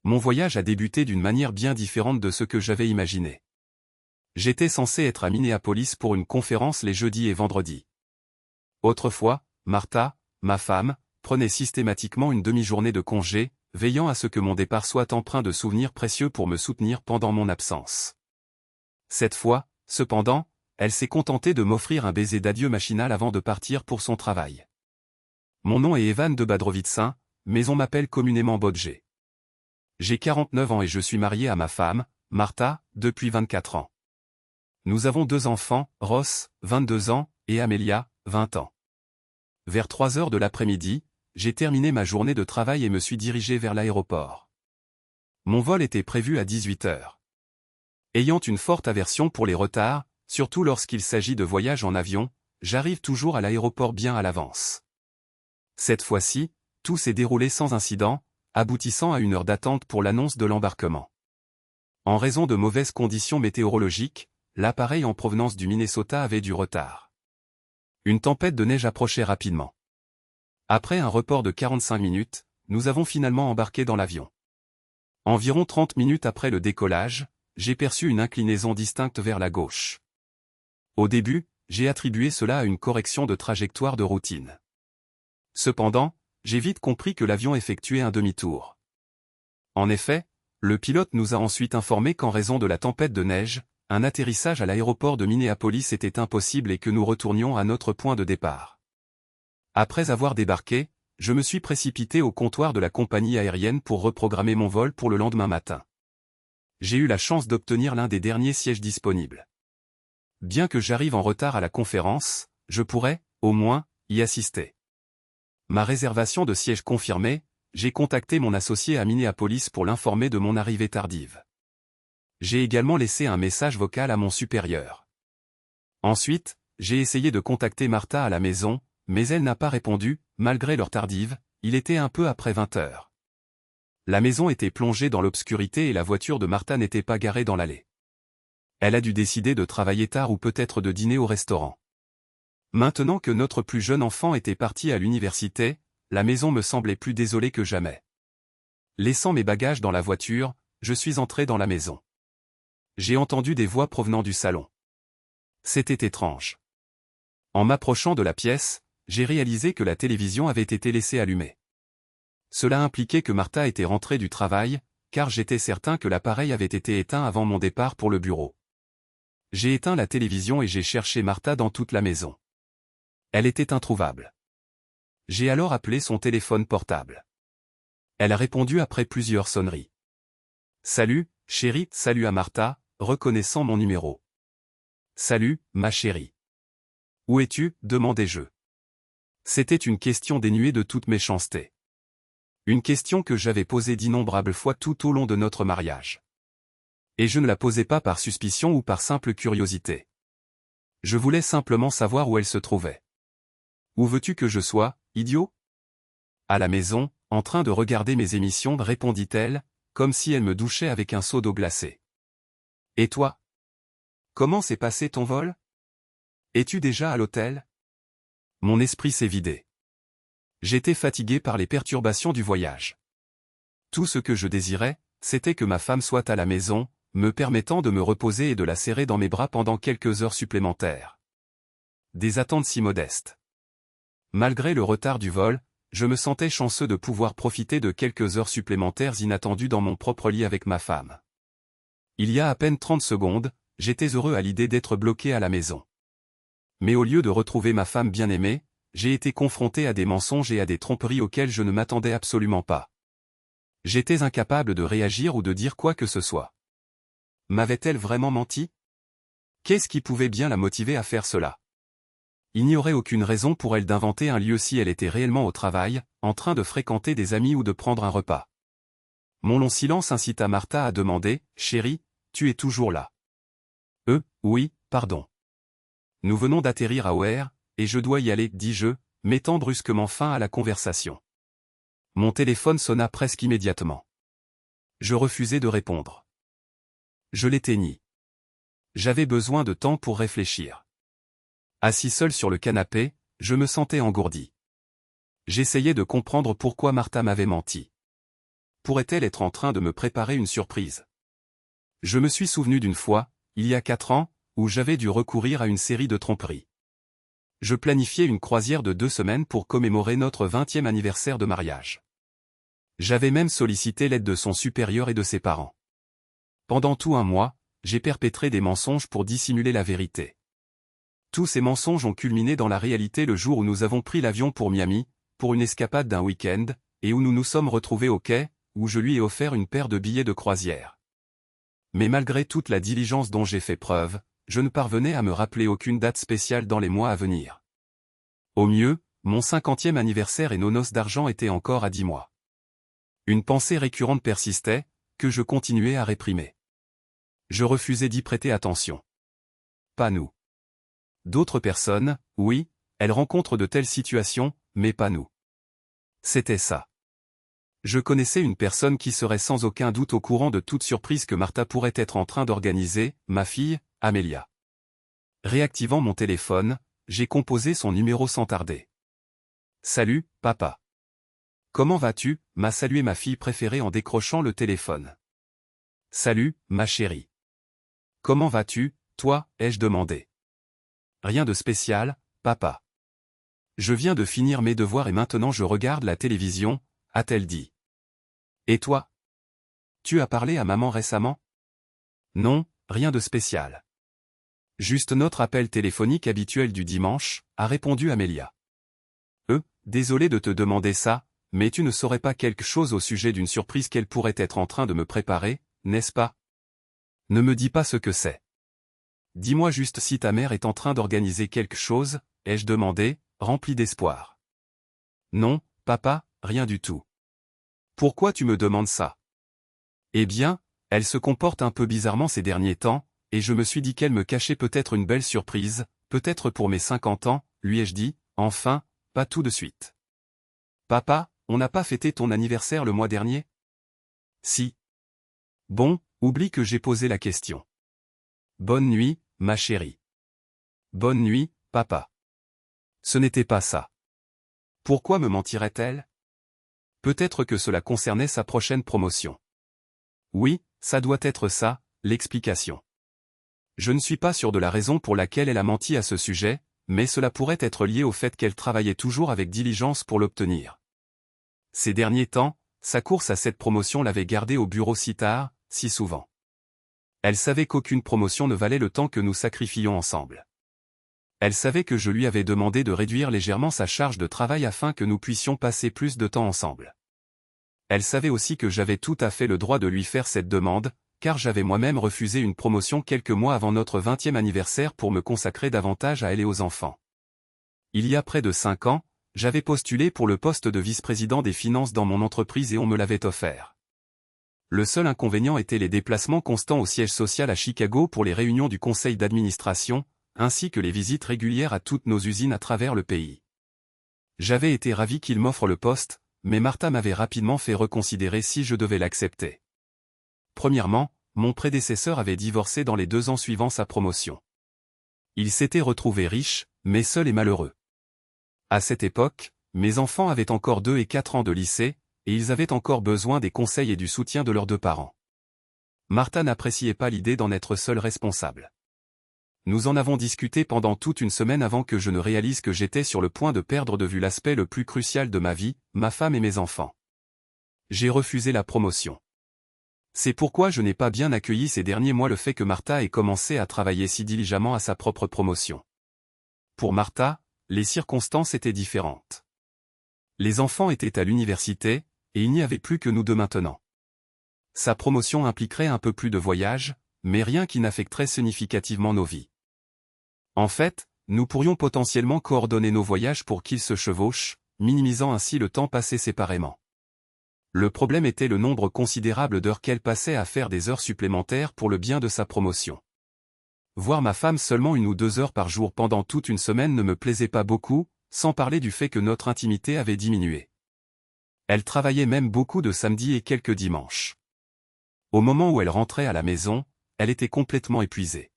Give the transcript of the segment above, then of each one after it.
Mon voyage a débuté d'une manière bien différente de ce que j'avais imaginé. J'étais censé être à Minneapolis pour une conférence les jeudis et vendredis. Autrefois, Martha, ma femme, prenait systématiquement une demi-journée de congé, veillant à ce que mon départ soit empreint de souvenirs précieux pour me soutenir pendant mon absence. Cette fois, cependant, elle s'est contentée de m'offrir un baiser d'adieu machinal avant de partir pour son travail. Mon nom est Evan de Badrovitsin, mais on m'appelle communément Bodje. J'ai 49 ans et je suis marié à ma femme, Martha, depuis 24 ans. Nous avons 2 enfants, Ross, 22 ans, et Amelia, 20 ans. Vers 3 heures de l'après-midi, j'ai terminé ma journée de travail et me suis dirigé vers l'aéroport. Mon vol était prévu à 18 heures. Ayant une forte aversion pour les retards, surtout lorsqu'il s'agit de voyages en avion, j'arrive toujours à l'aéroport bien à l'avance. Cette fois-ci, tout s'est déroulé sans incident, aboutissant à 1 heure d'attente pour l'annonce de l'embarquement. En raison de mauvaises conditions météorologiques, l'appareil en provenance du Minnesota avait du retard. Une tempête de neige approchait rapidement. Après un report de 45 minutes, nous avons finalement embarqué dans l'avion. Environ 30 minutes après le décollage, j'ai perçu une inclinaison distincte vers la gauche. Au début, j'ai attribué cela à une correction de trajectoire de routine. Cependant, j'ai vite compris que l'avion effectuait un demi-tour. En effet, le pilote nous a ensuite informé qu'en raison de la tempête de neige, un atterrissage à l'aéroport de Minneapolis était impossible et que nous retournions à notre point de départ. Après avoir débarqué, je me suis précipité au comptoir de la compagnie aérienne pour reprogrammer mon vol pour le lendemain matin. J'ai eu la chance d'obtenir l'un des derniers sièges disponibles. Bien que j'arrive en retard à la conférence, je pourrais, au moins, y assister. Ma réservation de siège confirmée, j'ai contacté mon associé à Minneapolis pour l'informer de mon arrivée tardive. J'ai également laissé un message vocal à mon supérieur. Ensuite, j'ai essayé de contacter Martha à la maison, mais elle n'a pas répondu, malgré l'heure tardive, il était un peu après 20 heures. La maison était plongée dans l'obscurité et la voiture de Martha n'était pas garée dans l'allée. Elle a dû décider de travailler tard ou peut-être de dîner au restaurant. Maintenant que notre plus jeune enfant était parti à l'université, la maison me semblait plus désolée que jamais. Laissant mes bagages dans la voiture, je suis entré dans la maison. J'ai entendu des voix provenant du salon. C'était étrange. En m'approchant de la pièce, j'ai réalisé que la télévision avait été laissée allumée. Cela impliquait que Martha était rentrée du travail, car j'étais certain que l'appareil avait été éteint avant mon départ pour le bureau. J'ai éteint la télévision et j'ai cherché Martha dans toute la maison. Elle était introuvable. J'ai alors appelé son téléphone portable. Elle a répondu après plusieurs sonneries. « Salut, chérie », salut à Martha, reconnaissant mon numéro. « Salut, ma chérie. Où es-tu » demandai-je. C'était une question dénuée de toute méchanceté. Une question que j'avais posée d'innombrables fois tout au long de notre mariage. Et je ne la posais pas par suspicion ou par simple curiosité. Je voulais simplement savoir où elle se trouvait. « Où veux-tu que je sois, idiot ?» À la maison, en train de regarder mes émissions, répondit-elle, comme si elle me douchait avec un seau d'eau glacée. « Et toi ? Comment s'est passé ton vol ? Es-tu déjà à l'hôtel ? » Mon esprit s'est vidé. J'étais fatigué par les perturbations du voyage. Tout ce que je désirais, c'était que ma femme soit à la maison, me permettant de me reposer et de la serrer dans mes bras pendant quelques heures supplémentaires. Des attentes si modestes. Malgré le retard du vol, je me sentais chanceux de pouvoir profiter de quelques heures supplémentaires inattendues dans mon propre lit avec ma femme. Il y a à peine 30 secondes, j'étais heureux à l'idée d'être bloqué à la maison. Mais au lieu de retrouver ma femme bien-aimée, j'ai été confronté à des mensonges et à des tromperies auxquelles je ne m'attendais absolument pas. J'étais incapable de réagir ou de dire quoi que ce soit. M'avait-elle vraiment menti ? Qu'est-ce qui pouvait bien la motiver à faire cela ? Il n'y aurait aucune raison pour elle d'inventer un lieu si elle était réellement au travail, en train de fréquenter des amis ou de prendre un repas. Mon long silence incita Martha à demander « Chérie, tu es toujours là ?» Oui, pardon. Nous venons d'atterrir à O'Hare, et je dois y aller, dis-je, mettant brusquement fin à la conversation. Mon téléphone sonna presque immédiatement. Je refusai de répondre. Je l'éteignis. J'avais besoin de temps pour réfléchir. Assis seul sur le canapé, je me sentais engourdi. J'essayais de comprendre pourquoi Martha m'avait menti. pourrait-elle être en train de me préparer une surprise? Je me suis souvenu d'une fois, il y a 4 ans, où j'avais dû recourir à une série de tromperies. Je planifiais une croisière de 2 semaines pour commémorer notre 20e anniversaire de mariage. J'avais même sollicité l'aide de son supérieur et de ses parents. Pendant tout un mois, j'ai perpétré des mensonges pour dissimuler la vérité. Tous ces mensonges ont culminé dans la réalité le jour où nous avons pris l'avion pour Miami, pour une escapade d'un week-end, et où nous nous sommes retrouvés au quai, où je lui ai offert une paire de billets de croisière. Mais malgré toute la diligence dont j'ai fait preuve, je ne parvenais à me rappeler aucune date spéciale dans les mois à venir. Au mieux, mon 50e anniversaire et nos noces d'argent étaient encore à 10 mois. Une pensée récurrente persistait, que je continuais à réprimer. Je refusais d'y prêter attention. Pas nous. D'autres personnes, oui, elles rencontrent de telles situations, mais pas nous. C'était ça. Je connaissais une personne qui serait sans aucun doute au courant de toute surprise que Martha pourrait être en train d'organiser, ma fille, Amelia. Réactivant mon téléphone, j'ai composé son numéro sans tarder. « Salut, papa. Comment vas-tu » m'a salué ma fille préférée en décrochant le téléphone. « Salut, ma chérie. Comment vas-tu, toi » ai-je demandé. « Rien de spécial, papa. Je viens de finir mes devoirs et maintenant je regarde la télévision » a-t-elle dit. « Et toi? Tu as parlé à maman récemment ?» Non, rien de spécial. Juste notre appel téléphonique habituel du dimanche, a répondu Amelia. Désolé de te demander ça, mais tu ne saurais pas quelque chose au sujet d'une surprise qu'elle pourrait être en train de me préparer, n'est-ce pas? Ne me dis pas ce que c'est. Dis-moi juste si ta mère est en train d'organiser quelque chose, ai-je demandé, rempli d'espoir. Non, papa, rien du tout. Pourquoi tu me demandes ça? Eh bien, elle se comporte un peu bizarrement ces derniers temps, et je me suis dit qu'elle me cachait peut-être une belle surprise, peut-être pour mes 50 ans, lui ai-je dit, enfin, pas tout de suite. Papa, on n'a pas fêté ton anniversaire le mois dernier? Si. Bon, oublie que j'ai posé la question. Bonne nuit, ma chérie. Bonne nuit, papa. Ce n'était pas ça. Pourquoi me mentirait-elle? Peut-être que cela concernait sa prochaine promotion. Oui, ça doit être ça, l'explication. Je ne suis pas sûr de la raison pour laquelle elle a menti à ce sujet, mais cela pourrait être lié au fait qu'elle travaillait toujours avec diligence pour l'obtenir. Ces derniers temps, sa course à cette promotion l'avait gardée au bureau si tard, si souvent. Elle savait qu'aucune promotion ne valait le temps que nous sacrifions ensemble. Elle savait que je lui avais demandé de réduire légèrement sa charge de travail afin que nous puissions passer plus de temps ensemble. Elle savait aussi que j'avais tout à fait le droit de lui faire cette demande, car j'avais moi-même refusé une promotion quelques mois avant notre 20e anniversaire pour me consacrer davantage à elle et aux enfants. Il y a près de 5 ans, j'avais postulé pour le poste de vice-président des finances dans mon entreprise et on me l'avait offert. Le seul inconvénient était les déplacements constants au siège social à Chicago pour les réunions du conseil d'administration, ainsi que les visites régulières à toutes nos usines à travers le pays. J'avais été ravi qu'il m'offre le poste, mais Martha m'avait rapidement fait reconsidérer si je devais l'accepter. Premièrement, mon prédécesseur avait divorcé dans les 2 ans suivant sa promotion. Il s'était retrouvé riche, mais seul et malheureux. À cette époque, mes enfants avaient encore 2 et 4 ans de lycée, et ils avaient encore besoin des conseils et du soutien de leurs 2 parents. Martha n'appréciait pas l'idée d'en être seule responsable. Nous en avons discuté pendant toute une semaine avant que je ne réalise que j'étais sur le point de perdre de vue l'aspect le plus crucial de ma vie, ma femme et mes enfants. J'ai refusé la promotion. C'est pourquoi je n'ai pas bien accueilli ces derniers mois le fait que Martha ait commencé à travailler si diligemment à sa propre promotion. Pour Martha, les circonstances étaient différentes. Les enfants étaient à l'université, et il n'y avait plus que nous 2 maintenant. Sa promotion impliquerait un peu plus de voyages, mais rien qui n'affecterait significativement nos vies. En fait, nous pourrions potentiellement coordonner nos voyages pour qu'ils se chevauchent, minimisant ainsi le temps passé séparément. Le problème était le nombre considérable d'heures qu'elle passait à faire des heures supplémentaires pour le bien de sa promotion. Voir ma femme seulement 1 ou 2 heures par jour pendant toute une semaine ne me plaisait pas beaucoup, sans parler du fait que notre intimité avait diminué. Elle travaillait même beaucoup de samedis et quelques dimanches. Au moment où elle rentrait à la maison, elle était complètement épuisée.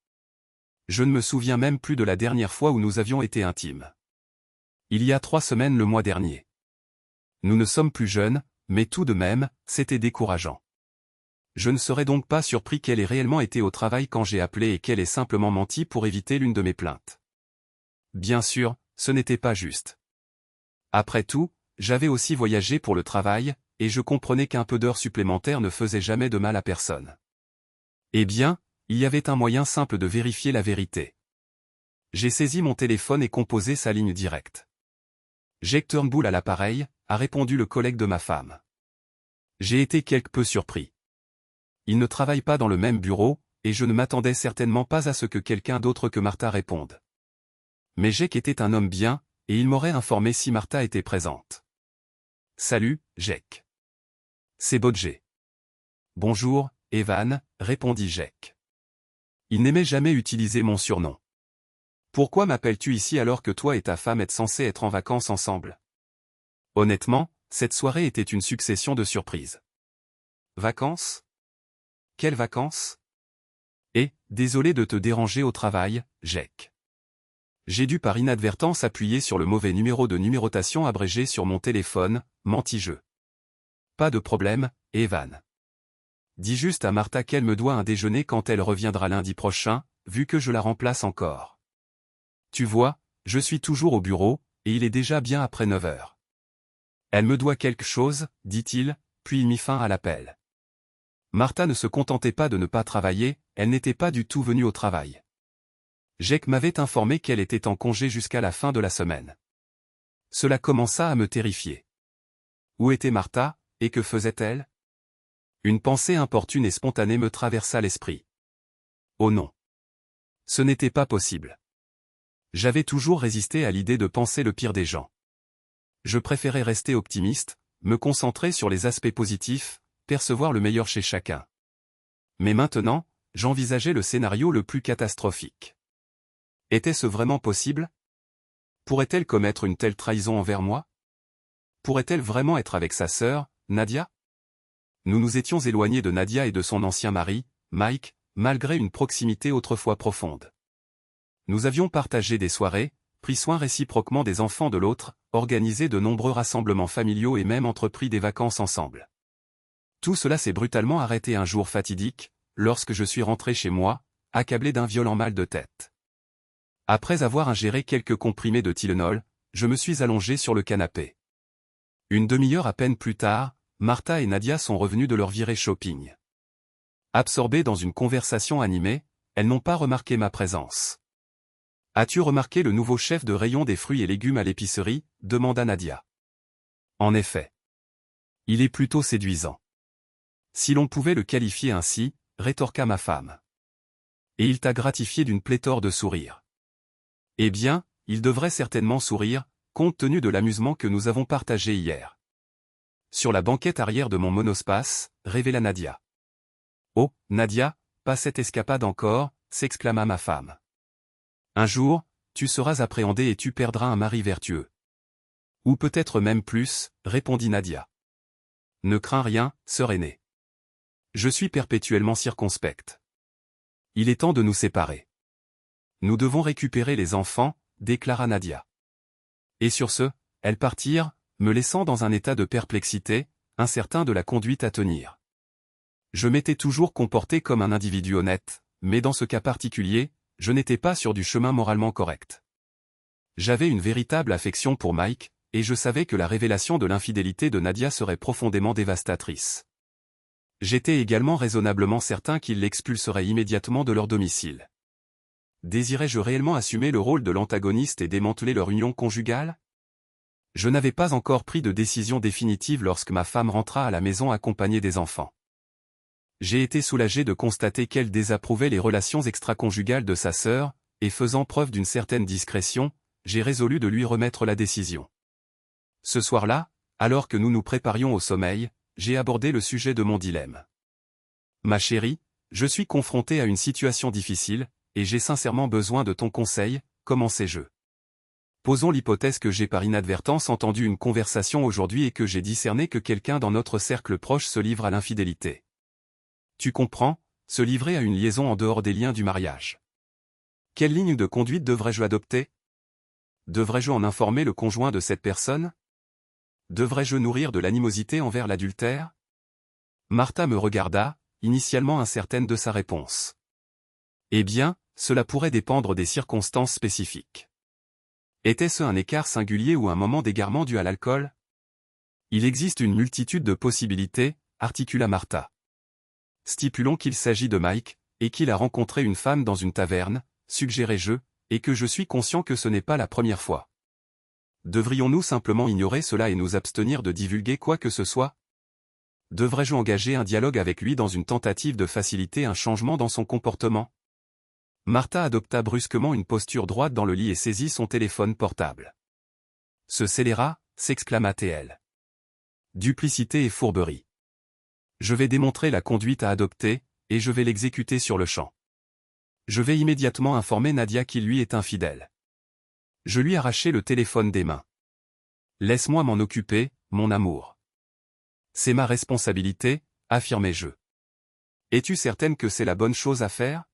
Je ne me souviens même plus de la dernière fois où nous avions été intimes. Il y a 3 semaines le mois dernier. Nous ne sommes plus jeunes, mais tout de même, c'était décourageant. Je ne serais donc pas surpris qu'elle ait réellement été au travail quand j'ai appelé et qu'elle ait simplement menti pour éviter l'une de mes plaintes. Bien sûr, ce n'était pas juste. Après tout, j'avais aussi voyagé pour le travail, et je comprenais qu'un peu d'heures supplémentaires ne faisait jamais de mal à personne. Eh bien, il y avait un moyen simple de vérifier la vérité. J'ai saisi mon téléphone et composé sa ligne directe. Jake Turnbull à l'appareil, a répondu le collègue de ma femme. J'ai été quelque peu surpris. Il ne travaille pas dans le même bureau, et je ne m'attendais certainement pas à ce que quelqu'un d'autre que Martha réponde. Mais Jake était un homme bien, et il m'aurait informé si Martha était présente. « Salut, Jake. C'est Bodger. »« Bonjour, Evan, » répondit Jake. Il n'aimait jamais utiliser mon surnom. « Pourquoi m'appelles-tu ici alors que toi et ta femme êtes censés être en vacances ensemble ?» Honnêtement, cette soirée était une succession de surprises. Vacances? Quelles vacances? Et, désolé de te déranger au travail, Jake. J'ai dû par inadvertance appuyer sur le mauvais numéro de numérotation abrégé sur mon téléphone, menti-je. Pas de problème, Evan. Dis juste à Martha qu'elle me doit un déjeuner quand elle reviendra lundi prochain, vu que je la remplace encore. Tu vois, je suis toujours au bureau, et il est déjà bien après 9 heures. Elle me doit quelque chose, dit-il, puis il mit fin à l'appel. Martha ne se contentait pas de ne pas travailler, elle n'était pas du tout venue au travail. Jake m'avait informé qu'elle était en congé jusqu'à la fin de la semaine. Cela commença à me terrifier. Où était Martha, et que faisait-elle? Une pensée importune et spontanée me traversa l'esprit. Oh non. Ce n'était pas possible. J'avais toujours résisté à l'idée de penser le pire des gens. Je préférais rester optimiste, me concentrer sur les aspects positifs, percevoir le meilleur chez chacun. Mais maintenant, j'envisageais le scénario le plus catastrophique. Était-ce vraiment possible? Pourrait-elle commettre une telle trahison envers moi? Pourrait-elle vraiment être avec sa sœur, Nadia? Nous nous étions éloignés de Nadia et de son ancien mari, Mike, malgré une proximité autrefois profonde. Nous avions partagé des soirées, pris soin réciproquement des enfants de l'autre, organisé de nombreux rassemblements familiaux et même entrepris des vacances ensemble. Tout cela s'est brutalement arrêté un jour fatidique, lorsque je suis rentré chez moi, accablé d'un violent mal de tête. Après avoir ingéré quelques comprimés de Tylenol, je me suis allongé sur le canapé. Une demi-heure à peine plus tard, Martha et Nadia sont revenues de leur virée shopping. Absorbées dans une conversation animée, elles n'ont pas remarqué ma présence. « As-tu remarqué le nouveau chef de rayon des fruits et légumes à l'épicerie ?» demanda Nadia. En effet. Il est plutôt séduisant. Si l'on pouvait le qualifier ainsi, rétorqua ma femme. Et il t'a gratifié d'une pléthore de sourires. Eh bien, il devrait certainement sourire, compte tenu de l'amusement que nous avons partagé hier. Sur la banquette arrière de mon monospace, révéla Nadia. Oh, Nadia, pas cette escapade encore, s'exclama ma femme. Un jour, tu seras appréhendée et tu perdras un mari vertueux. Ou peut-être même plus, répondit Nadia. Ne crains rien, sœur aînée. Je suis perpétuellement circonspecte. Il est temps de nous séparer. Nous devons récupérer les enfants, déclara Nadia. Et sur ce, elles partirent, me laissant dans un état de perplexité, incertain de la conduite à tenir. Je m'étais toujours comporté comme un individu honnête, mais dans ce cas particulier, je n'étais pas sur du chemin moralement correct. J'avais une véritable affection pour Mike, et je savais que la révélation de l'infidélité de Nadia serait profondément dévastatrice. J'étais également raisonnablement certain qu'il l'expulserait immédiatement de leur domicile. Désirais-je réellement assumer le rôle de l'antagoniste et démanteler leur union conjugale? Je n'avais pas encore pris de décision définitive lorsque ma femme rentra à la maison accompagnée des enfants. J'ai été soulagé de constater qu'elle désapprouvait les relations extraconjugales de sa sœur, et faisant preuve d'une certaine discrétion, j'ai résolu de lui remettre la décision. Ce soir-là, alors que nous nous préparions au sommeil, j'ai abordé le sujet de mon dilemme. Ma chérie, je suis confronté à une situation difficile, et j'ai sincèrement besoin de ton conseil, commençai-je. Posons l'hypothèse que j'ai par inadvertance entendu une conversation aujourd'hui et que j'ai discerné que quelqu'un dans notre cercle proche se livre à l'infidélité. Tu comprends, se livrer à une liaison en dehors des liens du mariage. Quelle ligne de conduite devrais-je adopter? Devrais-je en informer le conjoint de cette personne? Devrais-je nourrir de l'animosité envers l'adultère? Martha me regarda, initialement incertaine de sa réponse. Eh bien, cela pourrait dépendre des circonstances spécifiques. Était-ce un écart singulier ou un moment d'égarement dû à l'alcool? Il existe une multitude de possibilités, articula Martha. Stipulons qu'il s'agit de Mike, et qu'il a rencontré une femme dans une taverne, suggérai-je, et que je suis conscient que ce n'est pas la première fois. Devrions-nous simplement ignorer cela et nous abstenir de divulguer quoi que ce soit? Devrais-je engager un dialogue avec lui dans une tentative de faciliter un changement dans son comportement? Martha adopta brusquement une posture droite dans le lit et saisit son téléphone portable. Ce scélérat, s'exclama-t-elle. Duplicité et fourberie. Je vais démontrer la conduite à adopter, et je vais l'exécuter sur le champ. Je vais immédiatement informer Nadia qu'il lui est infidèle. Je lui arrachai le téléphone des mains. Laisse-moi m'en occuper, mon amour. C'est ma responsabilité, affirmai-je. Es-tu certaine que c'est la bonne chose à faire?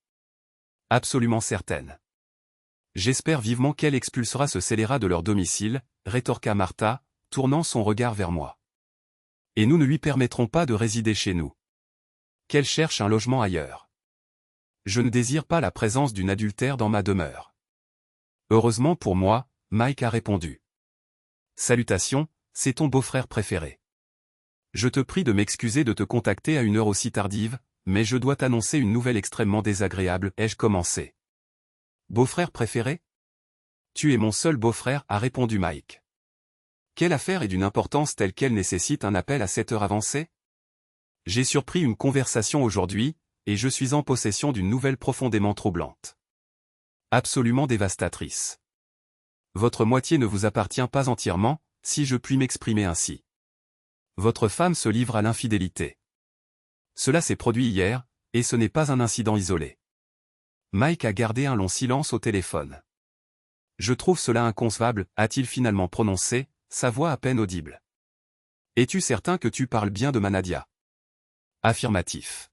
Absolument certaine. J'espère vivement qu'elle expulsera ce scélérat de leur domicile, rétorqua Martha, tournant son regard vers moi. Et nous ne lui permettrons pas de résider chez nous. Qu'elle cherche un logement ailleurs. Je ne désire pas la présence d'une adultère dans ma demeure. Heureusement pour moi, Mike a répondu. Salutations, c'est ton beau-frère préféré. Je te prie de m'excuser de te contacter à une heure aussi tardive, mais je dois t'annoncer une nouvelle extrêmement désagréable, ai-je commencé. Beau-frère préféré? Tu es mon seul beau-frère, a répondu Mike. Quelle affaire est d'une importance telle qu'elle nécessite un appel à cette heure avancée? J'ai surpris une conversation aujourd'hui, et je suis en possession d'une nouvelle profondément troublante. Absolument dévastatrice. Votre moitié ne vous appartient pas entièrement, si je puis m'exprimer ainsi. Votre femme se livre à l'infidélité. Cela s'est produit hier, et ce n'est pas un incident isolé. Mike a gardé un long silence au téléphone. Je trouve cela inconcevable, a-t-il finalement prononcé, sa voix à peine audible. Es-tu certain que tu parles bien de ma Nadia? Affirmatif.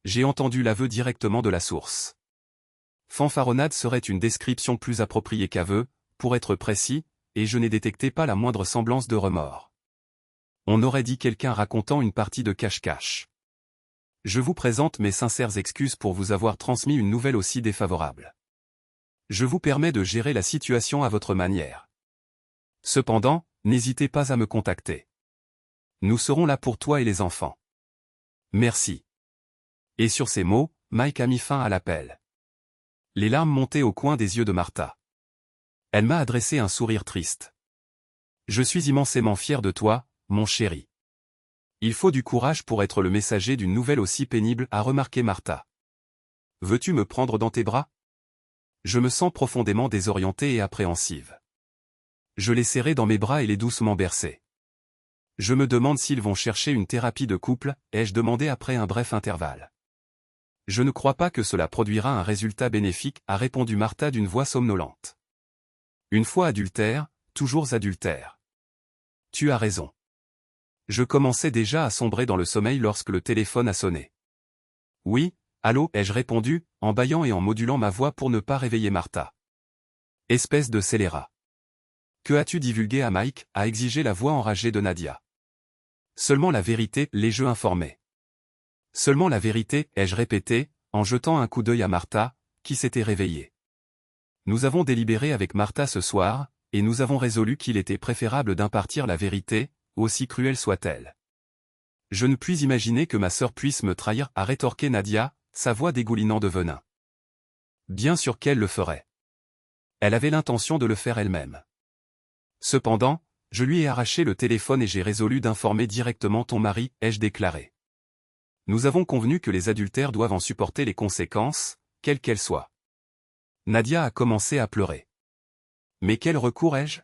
J'ai entendu l'aveu directement de la source. Fanfaronnade serait une description plus appropriée qu'aveu, pour être précis, et je n'ai détecté pas la moindre semblance de remords. On aurait dit quelqu'un racontant une partie de cache-cache. Je vous présente mes sincères excuses pour vous avoir transmis une nouvelle aussi défavorable. Je vous permets de gérer la situation à votre manière. Cependant, n'hésitez pas à me contacter. Nous serons là pour toi et les enfants. Merci. Et sur ces mots, Mike a mis fin à l'appel. Les larmes montaient au coin des yeux de Martha. Elle m'a adressé un sourire triste. Je suis immensément fier de toi, mon chéri. Il faut du courage pour être le messager d'une nouvelle aussi pénible, a remarqué Martha. Veux-tu me prendre dans tes bras? Je me sens profondément désorientée et appréhensive. Je les serrai dans mes bras et les doucement bercés. Je me demande s'ils vont chercher une thérapie de couple, ai-je demandé après un bref intervalle. Je ne crois pas que cela produira un résultat bénéfique, a répondu Martha d'une voix somnolente. Une fois adultère, toujours adultère. Tu as raison. Je commençais déjà à sombrer dans le sommeil lorsque le téléphone a sonné. Oui, allô, ai-je répondu, en bâillant et en modulant ma voix pour ne pas réveiller Martha. Espèce de scélérat. Que as-tu divulgué à Mike, a exigé la voix enragée de Nadia. Seulement la vérité, l'ai-je informé. Seulement la vérité, ai-je répété, en jetant un coup d'œil à Martha, qui s'était réveillée. Nous avons délibéré avec Martha ce soir, et nous avons résolu qu'il était préférable d'impartir la vérité, aussi cruelle soit-elle. Je ne puis imaginer que ma sœur puisse me trahir, a rétorqué Nadia, sa voix dégoulinant de venin. Bien sûr qu'elle le ferait. Elle avait l'intention de le faire elle-même. Cependant, je lui ai arraché le téléphone et j'ai résolu d'informer directement ton mari, ai-je déclaré. Nous avons convenu que les adultères doivent en supporter les conséquences, quelles qu'elles soient. Nadia a commencé à pleurer. Mais quel recours ai-je?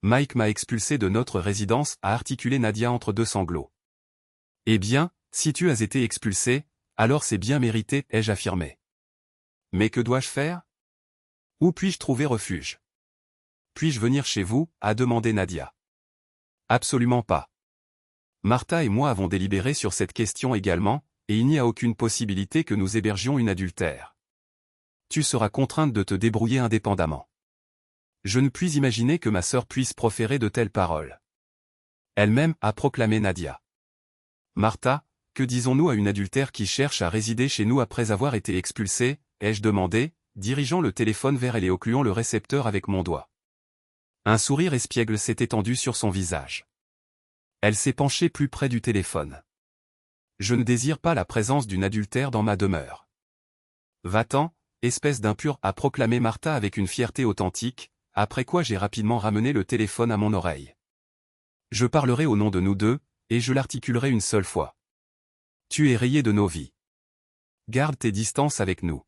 Mike m'a expulsé de notre résidence, a articulé Nadia entre deux sanglots. Eh bien, si tu as été expulsé, alors c'est bien mérité, ai-je affirmé. Mais que dois-je faire? Où puis-je trouver refuge? Puis-je venir chez vous, a demandé Nadia. Absolument pas. Martha et moi avons délibéré sur cette question également, et il n'y a aucune possibilité que nous hébergions une adultère. Tu seras contrainte de te débrouiller indépendamment. Je ne puis imaginer que ma sœur puisse proférer de telles paroles. Elle-même a proclamé Nadia. Martha, que disons-nous à une adultère qui cherche à résider chez nous après avoir été expulsée, ai-je demandé, dirigeant le téléphone vers elle et ocluant le récepteur avec mon doigt. Un sourire espiègle s'est étendu sur son visage. Elle s'est penchée plus près du téléphone. Je ne désire pas la présence d'une adultère dans ma demeure. Va-t'en, espèce d'impur, a proclamé Martha avec une fierté authentique, après quoi j'ai rapidement ramené le téléphone à mon oreille. Je parlerai au nom de nous deux, et je l'articulerai une seule fois. Tu es rayé de nos vies. Garde tes distances avec nous.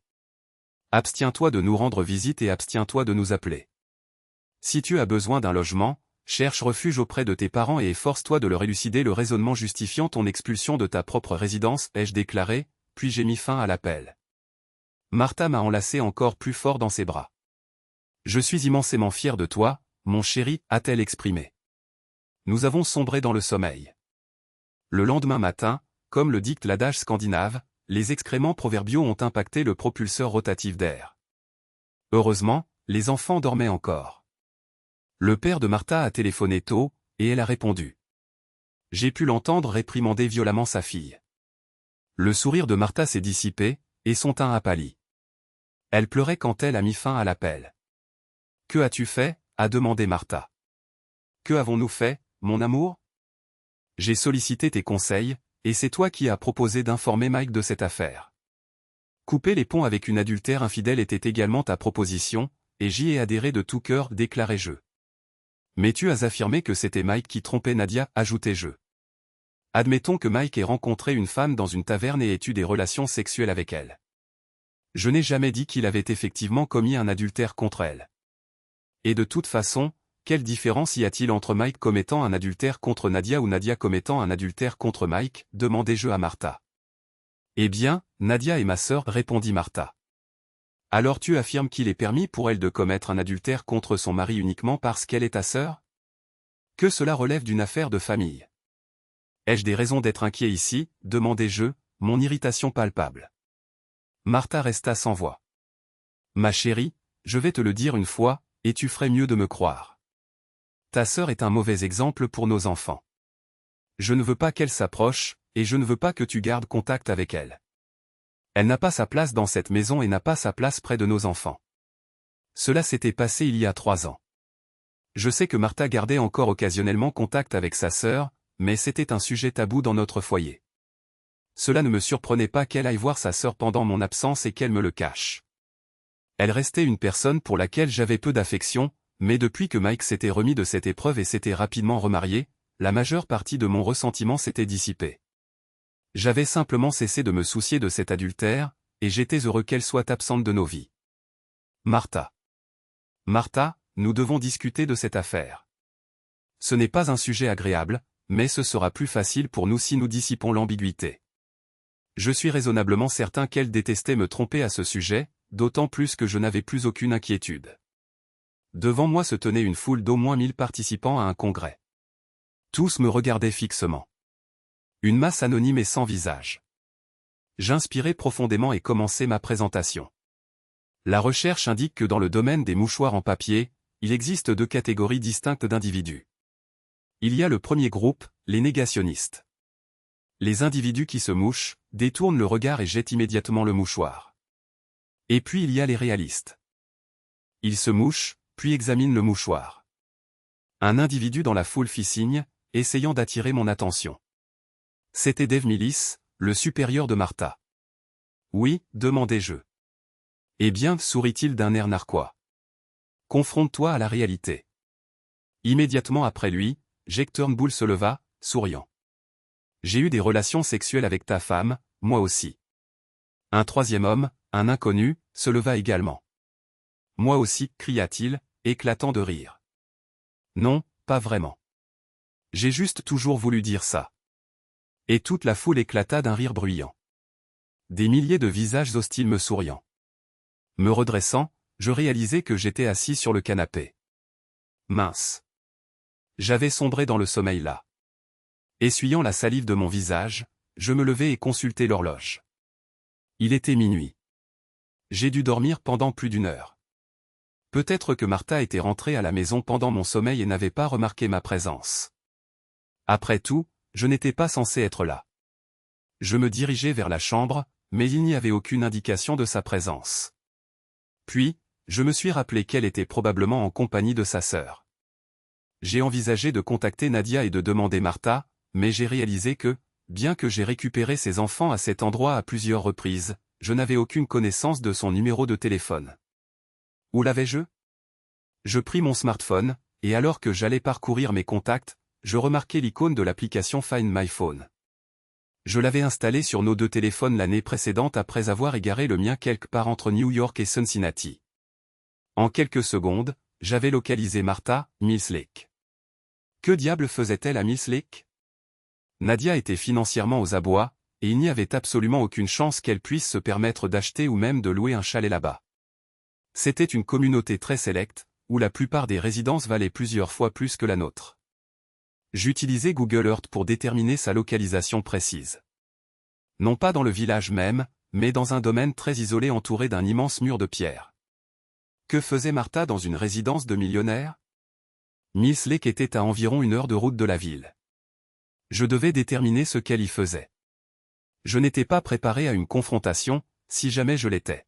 Abstiens-toi de nous rendre visite et abstiens-toi de nous appeler. Si tu as besoin d'un logement, cherche refuge auprès de tes parents et efforce-toi de leur élucider le raisonnement justifiant ton expulsion de ta propre résidence, ai-je déclaré, puis j'ai mis fin à l'appel. Martha m'a enlacé encore plus fort dans ses bras. Je suis immensément fier de toi, mon chéri, a-t-elle exprimé. Nous avons sombré dans le sommeil. Le lendemain matin, comme le dicte l'adage scandinave, les excréments proverbiaux ont impacté le propulseur rotatif d'air. Heureusement, les enfants dormaient encore. Le père de Martha a téléphoné tôt, et elle a répondu. J'ai pu l'entendre réprimander violemment sa fille. Le sourire de Martha s'est dissipé, et son teint a pâli. Elle pleurait quand elle a mis fin à l'appel. Que as-tu fait, a demandé Martha. Que avons-nous fait, mon amour? J'ai sollicité tes conseils, et c'est toi qui as proposé d'informer Mike de cette affaire. Couper les ponts avec une adultère infidèle était également ta proposition, et j'y ai adhéré de tout cœur, déclarai-je. Mais tu as affirmé que c'était Mike qui trompait Nadia, ajoutai-je. Admettons que Mike ait rencontré une femme dans une taverne et ait eu des relations sexuelles avec elle. Je n'ai jamais dit qu'il avait effectivement commis un adultère contre elle. Et de toute façon, quelle différence y a-t-il entre Mike commettant un adultère contre Nadia ou Nadia commettant un adultère contre Mike, demandai-je à Martha. Eh bien, Nadia est ma sœur, répondit Martha. Alors tu affirmes qu'il est permis pour elle de commettre un adultère contre son mari uniquement parce qu'elle est ta sœur? Que cela relève d'une affaire de famille. Ai-je des raisons d'être inquiet ici, demandai-je, mon irritation palpable. Martha resta sans voix. Ma chérie, je vais te le dire une fois, et tu ferais mieux de me croire. Ta sœur est un mauvais exemple pour nos enfants. Je ne veux pas qu'elle s'approche, et je ne veux pas que tu gardes contact avec elle. Elle n'a pas sa place dans cette maison et n'a pas sa place près de nos enfants. Cela s'était passé il y a 3 ans. Je sais que Martha gardait encore occasionnellement contact avec sa sœur, mais c'était un sujet tabou dans notre foyer. Cela ne me surprenait pas qu'elle aille voir sa sœur pendant mon absence et qu'elle me le cache. Elle restait une personne pour laquelle j'avais peu d'affection, mais depuis que Mike s'était remis de cette épreuve et s'était rapidement remarié, la majeure partie de mon ressentiment s'était dissipée. J'avais simplement cessé de me soucier de cet adultère, et j'étais heureux qu'elle soit absente de nos vies. Martha. Martha, nous devons discuter de cette affaire. Ce n'est pas un sujet agréable, mais ce sera plus facile pour nous si nous dissipons l'ambiguïté. Je suis raisonnablement certain qu'elle détestait me tromper à ce sujet, d'autant plus que je n'avais plus aucune inquiétude. Devant moi se tenait une foule d'au moins 1000 participants à un congrès. Tous me regardaient fixement. Une masse anonyme et sans visage. J'inspirais profondément et commençai ma présentation. La recherche indique que dans le domaine des mouchoirs en papier, il existe 2 catégories distinctes d'individus. Il y a le premier groupe, les négationnistes. Les individus qui se mouchent, détournent le regard et jettent immédiatement le mouchoir. Et puis il y a les réalistes. Ils se mouchent, puis examinent le mouchoir. Un individu dans la foule fit signe, essayant d'attirer mon attention. C'était Dave Millis, le supérieur de Martha. Oui, demandai-je. Eh bien, sourit-il d'un air narquois. Confronte-toi à la réalité. Immédiatement après lui, Jake Turnbull se leva, souriant. J'ai eu des relations sexuelles avec ta femme, moi aussi. Un troisième homme, un inconnu, se leva également. Moi aussi, cria-t-il, éclatant de rire. Non, pas vraiment. J'ai juste toujours voulu dire ça. Et toute la foule éclata d'un rire bruyant. Des milliers de visages hostiles me souriant. Me redressant, je réalisai que j'étais assis sur le canapé. Mince. J'avais sombré dans le sommeil là. Essuyant la salive de mon visage, je me levai et consultai l'horloge. Il était minuit. J'ai dû dormir pendant plus d'1 heure. Peut-être que Martha était rentrée à la maison pendant mon sommeil et n'avait pas remarqué ma présence. Après tout, je n'étais pas censé être là. Je me dirigeais vers la chambre, mais il n'y avait aucune indication de sa présence. Puis, je me suis rappelé qu'elle était probablement en compagnie de sa sœur. J'ai envisagé de contacter Nadia et de demander Martha, mais j'ai réalisé que, bien que j'ai récupéré ses enfants à cet endroit à plusieurs reprises, je n'avais aucune connaissance de son numéro de téléphone. Où l'avais-je? Je pris mon smartphone, et alors que j'allais parcourir mes contacts, je remarquai l'icône de l'application Find My Phone. Je l'avais installée sur nos deux téléphones l'année précédente après avoir égaré le mien quelque part entre New York et Cincinnati. En quelques secondes, j'avais localisé Martha, Mills Lake. Que diable faisait-elle à Mills Lake? Nadia était financièrement aux abois, et il n'y avait absolument aucune chance qu'elle puisse se permettre d'acheter ou même de louer un chalet là-bas. C'était une communauté très sélecte, où la plupart des résidences valaient plusieurs fois plus que la nôtre. J'utilisais Google Earth pour déterminer sa localisation précise. Non pas dans le village même, mais dans un domaine très isolé entouré d'un immense mur de pierre. Que faisait Martha dans une résidence de millionnaire? Mills Lake était à environ 1 heure de route de la ville. Je devais déterminer ce qu'elle y faisait. Je n'étais pas préparé à une confrontation, si jamais je l'étais.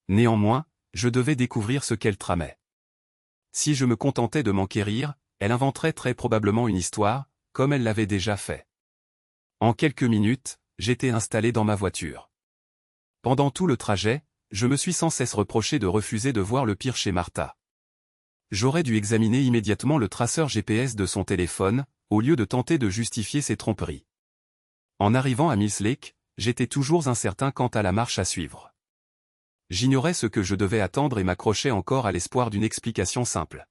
Néanmoins, je devais découvrir ce qu'elle tramait. Si je me contentais de m'enquérir, elle inventerait très probablement une histoire, comme elle l'avait déjà fait. En quelques minutes, j'étais installé dans ma voiture. Pendant tout le trajet, je me suis sans cesse reproché de refuser de voir le pire chez Martha. J'aurais dû examiner immédiatement le traceur GPS de son téléphone, au lieu de tenter de justifier ses tromperies. En arrivant à Mills Lake, j'étais toujours incertain quant à la marche à suivre. J'ignorais ce que je devais attendre et m'accrochais encore à l'espoir d'une explication simple.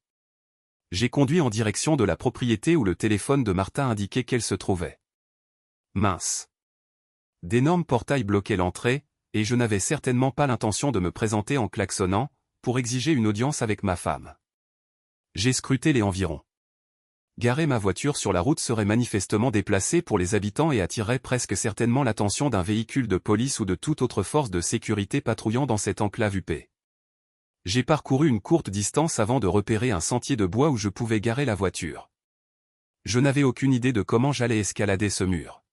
J'ai conduit en direction de la propriété où le téléphone de Martha indiquait qu'elle se trouvait. Mince. D'énormes portails bloquaient l'entrée, et je n'avais certainement pas l'intention de me présenter en klaxonnant, pour exiger une audience avec ma femme. J'ai scruté les environs. Garer ma voiture sur la route serait manifestement déplacé pour les habitants et attirerait presque certainement l'attention d'un véhicule de police ou de toute autre force de sécurité patrouillant dans cette enclave huppée. J'ai parcouru une courte distance avant de repérer un sentier de bois où je pouvais garer la voiture. Je n'avais aucune idée de comment j'allais escalader ce mur.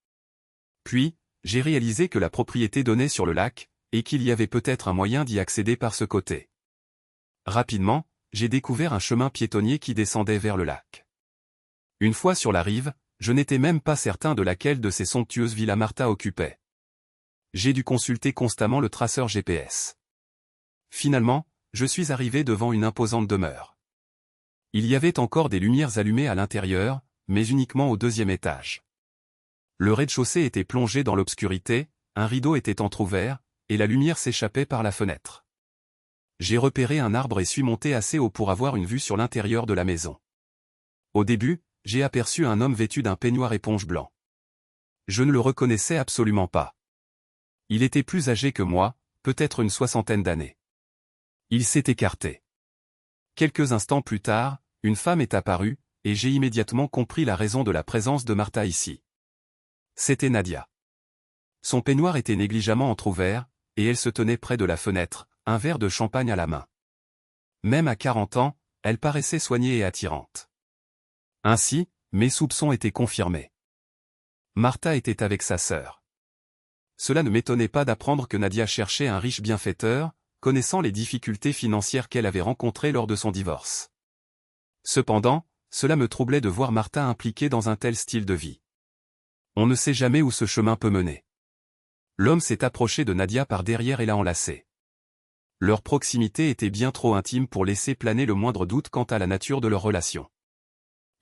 Puis, j'ai réalisé que la propriété donnait sur le lac, et qu'il y avait peut-être un moyen d'y accéder par ce côté. Rapidement, j'ai découvert un chemin piétonnier qui descendait vers le lac. Une fois sur la rive, je n'étais même pas certain de laquelle de ces somptueuses villas Martha occupait. J'ai dû consulter constamment le traceur GPS. Finalement, je suis arrivé devant une imposante demeure. Il y avait encore des lumières allumées à l'intérieur, mais uniquement au 2e étage. Le rez-de-chaussée était plongé dans l'obscurité, un rideau était entrouvert, et la lumière s'échappait par la fenêtre. J'ai repéré un arbre et suis monté assez haut pour avoir une vue sur l'intérieur de la maison. Au début, j'ai aperçu un homme vêtu d'un peignoir éponge blanc. Je ne le reconnaissais absolument pas. Il était plus âgé que moi, peut-être une 60aine d'années. Il s'est écarté. Quelques instants plus tard, une femme est apparue, et j'ai immédiatement compris la raison de la présence de Martha ici. C'était Nadia. Son peignoir était négligemment entrouvert, et elle se tenait près de la fenêtre, un verre de champagne à la main. Même à 40 ans, elle paraissait soignée et attirante. Ainsi, mes soupçons étaient confirmés. Martha était avec sa sœur. Cela ne m'étonnait pas d'apprendre que Nadia cherchait un riche bienfaiteur, connaissant les difficultés financières qu'elle avait rencontrées lors de son divorce. Cependant, cela me troublait de voir Martha impliquée dans un tel style de vie. On ne sait jamais où ce chemin peut mener. L'homme s'est approché de Nadia par derrière et l'a enlacée. Leur proximité était bien trop intime pour laisser planer le moindre doute quant à la nature de leur relation.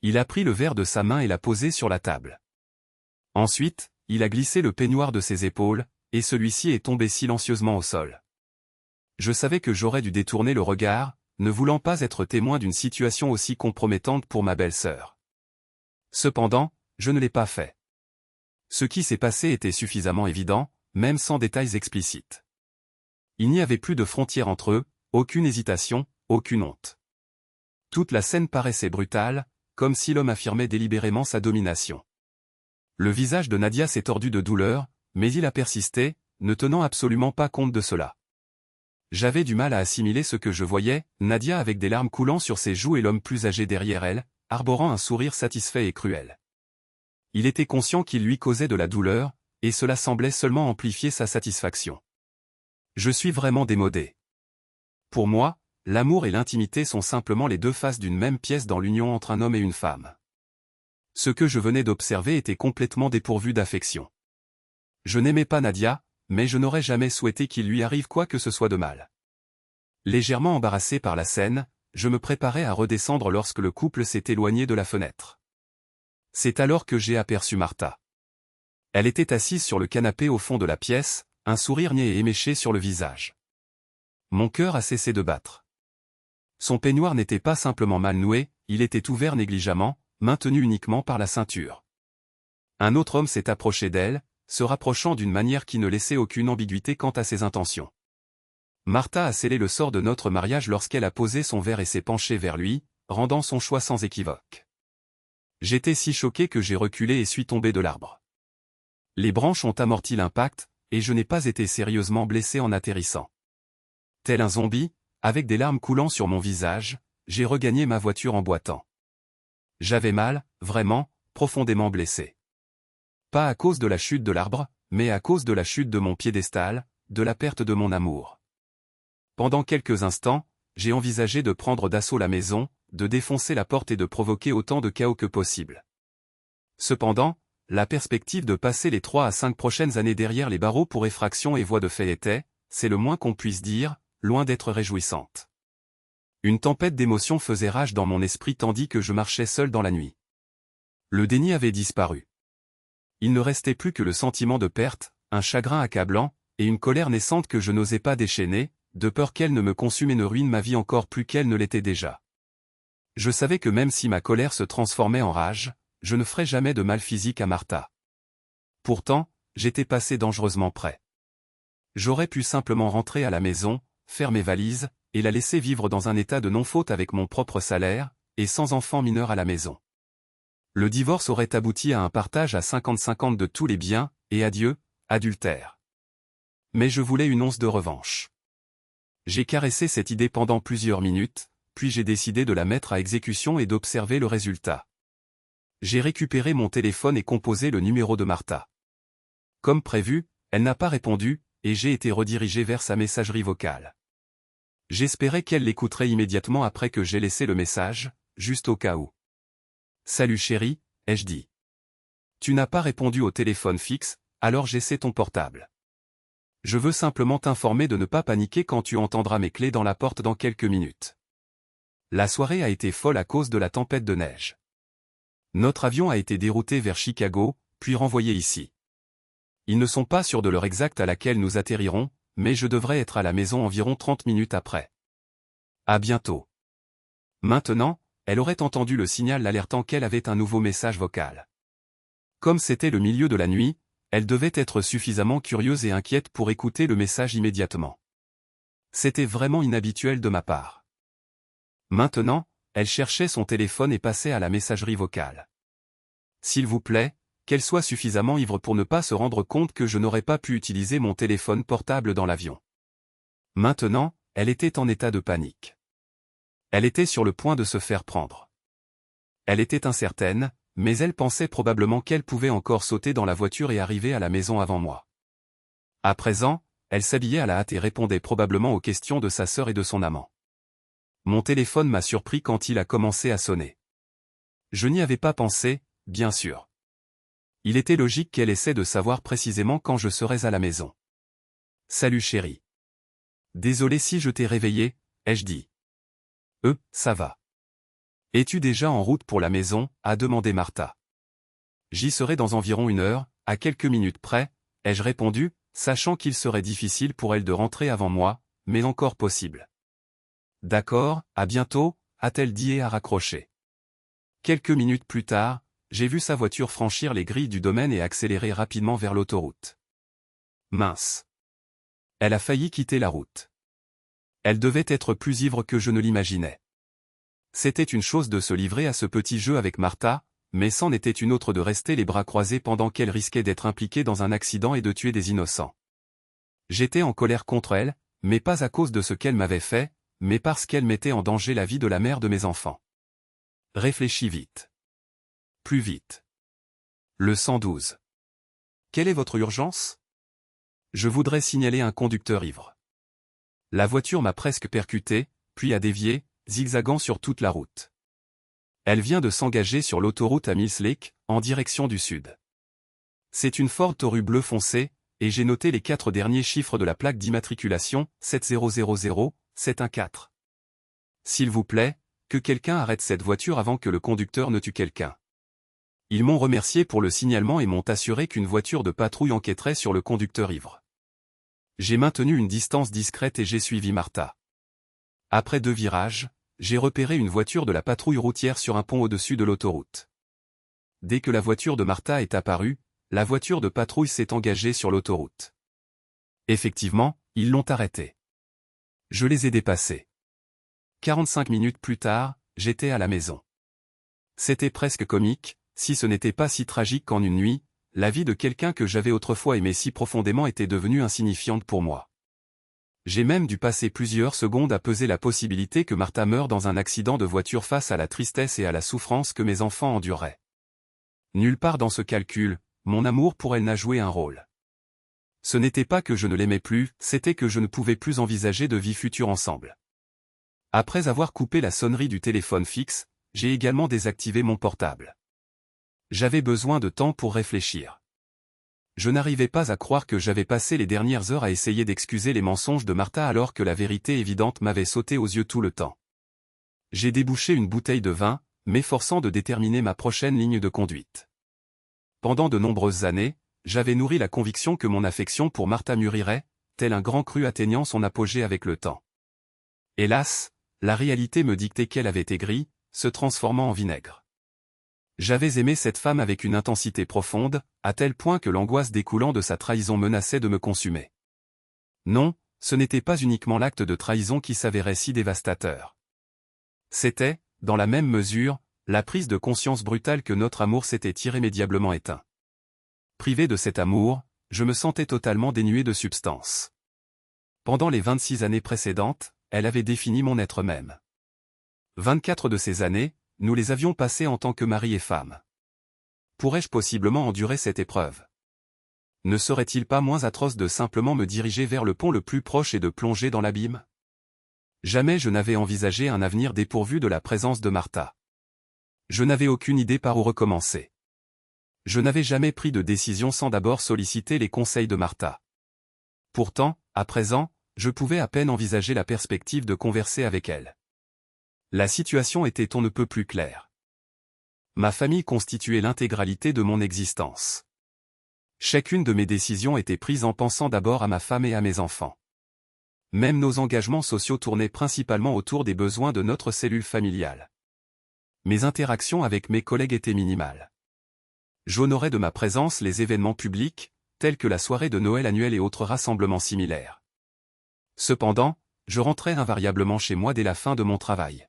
Il a pris le verre de sa main et l'a posé sur la table. Ensuite, il a glissé le peignoir de ses épaules, et celui-ci est tombé silencieusement au sol. Je savais que j'aurais dû détourner le regard, ne voulant pas être témoin d'une situation aussi compromettante pour ma belle-sœur. Cependant, je ne l'ai pas fait. Ce qui s'est passé était suffisamment évident, même sans détails explicites. Il n'y avait plus de frontière entre eux, aucune hésitation, aucune honte. Toute la scène paraissait brutale, comme si l'homme affirmait délibérément sa domination. Le visage de Nadia s'est tordu de douleur, mais il a persisté, ne tenant absolument pas compte de cela. J'avais du mal à assimiler ce que je voyais, Nadia avec des larmes coulant sur ses joues et l'homme plus âgé derrière elle, arborant un sourire satisfait et cruel. Il était conscient qu'il lui causait de la douleur, et cela semblait seulement amplifier sa satisfaction. Je suis vraiment démodé. Pour moi, l'amour et l'intimité sont simplement les deux faces d'une même pièce dans l'union entre un homme et une femme. Ce que je venais d'observer était complètement dépourvu d'affection. Je n'aimais pas Nadia, mais je n'aurais jamais souhaité qu'il lui arrive quoi que ce soit de mal. Légèrement embarrassé par la scène, je me préparais à redescendre lorsque le couple s'est éloigné de la fenêtre. C'est alors que j'ai aperçu Martha. Elle était assise sur le canapé au fond de la pièce, un sourire niais et éméché sur le visage. Mon cœur a cessé de battre. Son peignoir n'était pas simplement mal noué, il était ouvert négligemment, maintenu uniquement par la ceinture. Un autre homme s'est approché d'elle, se rapprochant d'une manière qui ne laissait aucune ambiguïté quant à ses intentions. Martha a scellé le sort de notre mariage lorsqu'elle a posé son verre et s'est penchée vers lui, rendant son choix sans équivoque. J'étais si choqué que j'ai reculé et suis tombé de l'arbre. Les branches ont amorti l'impact, et je n'ai pas été sérieusement blessé en atterrissant. Tel un zombie, avec des larmes coulant sur mon visage, j'ai regagné ma voiture en boitant. J'avais mal, vraiment, profondément blessé. Pas à cause de la chute de l'arbre, mais à cause de la chute de mon piédestal, de la perte de mon amour. Pendant quelques instants, j'ai envisagé de prendre d'assaut la maison, de défoncer la porte et de provoquer autant de chaos que possible. Cependant, la perspective de passer les 3 à 5 prochaines années derrière les barreaux pour effraction et voies de fait était, c'est le moins qu'on puisse dire, loin d'être réjouissante. Une tempête d'émotions faisait rage dans mon esprit tandis que je marchais seul dans la nuit. Le déni avait disparu. Il ne restait plus que le sentiment de perte, un chagrin accablant, et une colère naissante que je n'osais pas déchaîner, de peur qu'elle ne me consume et ne ruine ma vie encore plus qu'elle ne l'était déjà. Je savais que même si ma colère se transformait en rage, je ne ferais jamais de mal physique à Martha. Pourtant, j'étais passé dangereusement près. J'aurais pu simplement rentrer à la maison, faire mes valises, et la laisser vivre dans un état de non-faute avec mon propre salaire, et sans enfant mineur à la maison. Le divorce aurait abouti à un partage à 50-50 de tous les biens, et adieu, adultère. Mais je voulais une once de revanche. J'ai caressé cette idée pendant plusieurs minutes, puis j'ai décidé de la mettre à exécution et d'observer le résultat. J'ai récupéré mon téléphone et composé le numéro de Martha. Comme prévu, elle n'a pas répondu, et j'ai été redirigé vers sa messagerie vocale. J'espérais qu'elle l'écouterait immédiatement après que j'ai laissé le message, juste au cas où. « Salut chérie », ai-je dit. « Tu n'as pas répondu au téléphone fixe, alors j'essaie ton portable. Je veux simplement t'informer de ne pas paniquer quand tu entendras mes clés dans la porte dans quelques minutes. » La soirée a été folle à cause de la tempête de neige. Notre avion a été dérouté vers Chicago, puis renvoyé ici. Ils ne sont pas sûrs de l'heure exacte à laquelle nous atterrirons, mais je devrais être à la maison environ 30 minutes après. À bientôt. Maintenant, elle aurait entendu le signal l'alertant qu'elle avait un nouveau message vocal. Comme c'était le milieu de la nuit, elle devait être suffisamment curieuse et inquiète pour écouter le message immédiatement. C'était vraiment inhabituel de ma part. Maintenant, elle cherchait son téléphone et passait à la messagerie vocale. S'il vous plaît, qu'elle soit suffisamment ivre pour ne pas se rendre compte que je n'aurais pas pu utiliser mon téléphone portable dans l'avion. Maintenant, elle était en état de panique. Elle était sur le point de se faire prendre. Elle était incertaine, mais elle pensait probablement qu'elle pouvait encore sauter dans la voiture et arriver à la maison avant moi. À présent, elle s'habillait à la hâte et répondait probablement aux questions de sa sœur et de son amant. Mon téléphone m'a surpris quand il a commencé à sonner. Je n'y avais pas pensé, bien sûr. Il était logique qu'elle essaie de savoir précisément quand je serais à la maison. « Salut chérie. Désolé si je t'ai réveillé, ai-je dit. « Ça va. Es-tu déjà en route pour la maison ?» a demandé Martha. « J'y serai dans environ 1 heure, à quelques minutes près, » ai-je répondu, sachant qu'il serait difficile pour elle de rentrer avant moi, mais encore possible. « D'accord, à bientôt » a-t-elle dit et a raccroché. Quelques minutes plus tard, j'ai vu sa voiture franchir les grilles du domaine et accélérer rapidement vers l'autoroute. Mince. Elle a failli quitter la route. Elle devait être plus ivre que je ne l'imaginais. C'était une chose de se livrer à ce petit jeu avec Martha, mais c'en était une autre de rester les bras croisés pendant qu'elle risquait d'être impliquée dans un accident et de tuer des innocents. J'étais en colère contre elle, mais pas à cause de ce qu'elle m'avait fait, mais parce qu'elle mettait en danger la vie de la mère de mes enfants. Réfléchis vite. Plus vite. Le 112. Quelle est votre urgence? Je voudrais signaler un conducteur ivre. La voiture m'a presque percuté, puis a dévié, zigzagant sur toute la route. Elle vient de s'engager sur l'autoroute à Mills Lake, en direction du sud. C'est une Ford Taurus bleu foncé, et j'ai noté les 4 derniers chiffres de la plaque d'immatriculation, 7000 714. S'il vous plaît, que quelqu'un arrête cette voiture avant que le conducteur ne tue quelqu'un. Ils m'ont remercié pour le signalement et m'ont assuré qu'une voiture de patrouille enquêterait sur le conducteur ivre. J'ai maintenu une distance discrète et j'ai suivi Martha. Après 2 virages, j'ai repéré une voiture de la patrouille routière sur un pont au-dessus de l'autoroute. Dès que la voiture de Martha est apparue, la voiture de patrouille s'est engagée sur l'autoroute. Effectivement, ils l'ont arrêtée. Je les ai dépassés. 45 minutes plus tard, j'étais à la maison. C'était presque comique, si ce n'était pas si tragique qu'en une nuit, la vie de quelqu'un que j'avais autrefois aimé si profondément était devenue insignifiante pour moi. J'ai même dû passer plusieurs secondes à peser la possibilité que Martha meure dans un accident de voiture face à la tristesse et à la souffrance que mes enfants endureraient. Nulle part dans ce calcul, mon amour pour elle n'a joué un rôle. Ce n'était pas que je ne l'aimais plus, c'était que je ne pouvais plus envisager de vie future ensemble. Après avoir coupé la sonnerie du téléphone fixe, j'ai également désactivé mon portable. J'avais besoin de temps pour réfléchir. Je n'arrivais pas à croire que j'avais passé les dernières heures à essayer d'excuser les mensonges de Martha alors que la vérité évidente m'avait sauté aux yeux tout le temps. J'ai débouché une bouteille de vin, m'efforçant de déterminer ma prochaine ligne de conduite. Pendant de nombreuses années, j'avais nourri la conviction que mon affection pour Martha mûrirait, tel un grand cru atteignant son apogée avec le temps. Hélas, la réalité me dictait qu'elle avait aigri, se transformant en vinaigre. J'avais aimé cette femme avec une intensité profonde, à tel point que l'angoisse découlant de sa trahison menaçait de me consumer. Non, ce n'était pas uniquement l'acte de trahison qui s'avérait si dévastateur. C'était, dans la même mesure, la prise de conscience brutale que notre amour s'était irrémédiablement éteint. Privé de cet amour, je me sentais totalement dénué de substance. Pendant les 26 années précédentes, elle avait défini mon être même. 24 de ces années, nous les avions passées en tant que mari et femme. Pourrais-je possiblement endurer cette épreuve? Ne serait-il pas moins atroce de simplement me diriger vers le pont le plus proche et de plonger dans l'abîme? Jamais je n'avais envisagé un avenir dépourvu de la présence de Martha. Je n'avais aucune idée par où recommencer. Je n'avais jamais pris de décision sans d'abord solliciter les conseils de Martha. Pourtant, à présent, je pouvais à peine envisager la perspective de converser avec elle. La situation était on ne peut plus claire. Ma famille constituait l'intégralité de mon existence. Chacune de mes décisions était prise en pensant d'abord à ma femme et à mes enfants. Même nos engagements sociaux tournaient principalement autour des besoins de notre cellule familiale. Mes interactions avec mes collègues étaient minimales. J'honorais de ma présence les événements publics, tels que la soirée de Noël annuelle et autres rassemblements similaires. Cependant, je rentrais invariablement chez moi dès la fin de mon travail.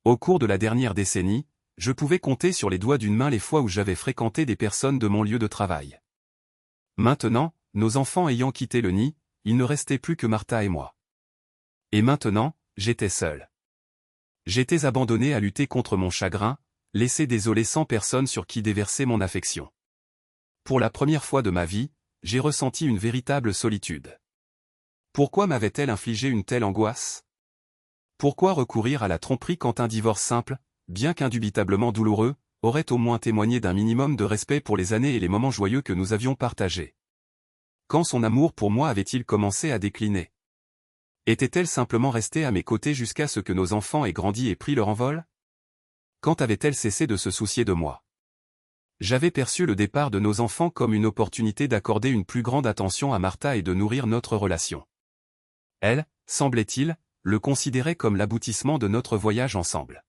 Au cours de la dernière décennie, je pouvais compter sur les doigts d'une main les fois où j'avais fréquenté des personnes de mon lieu de travail. Maintenant, nos enfants ayant quitté le nid, il ne restait plus que Martha et moi. Et maintenant, j'étais seul. J'étais abandonné à lutter contre mon chagrin, laissé désolé sans personne sur qui déverser mon affection. Pour la première fois de ma vie, j'ai ressenti une véritable solitude. Pourquoi m'avait-elle infligé une telle angoisse? Pourquoi recourir à la tromperie quand un divorce simple, bien qu'indubitablement douloureux, aurait au moins témoigné d'un minimum de respect pour les années et les moments joyeux que nous avions partagés? Quand son amour pour moi avait-il commencé à décliner? Était-elle simplement restée à mes côtés jusqu'à ce que nos enfants aient grandi et pris leur envol? Quand avait-elle cessé de se soucier de moi? J'avais perçu le départ de nos enfants comme une opportunité d'accorder une plus grande attention à Martha et de nourrir notre relation. Elle, semblait-il, le considérait comme l'aboutissement de notre voyage ensemble.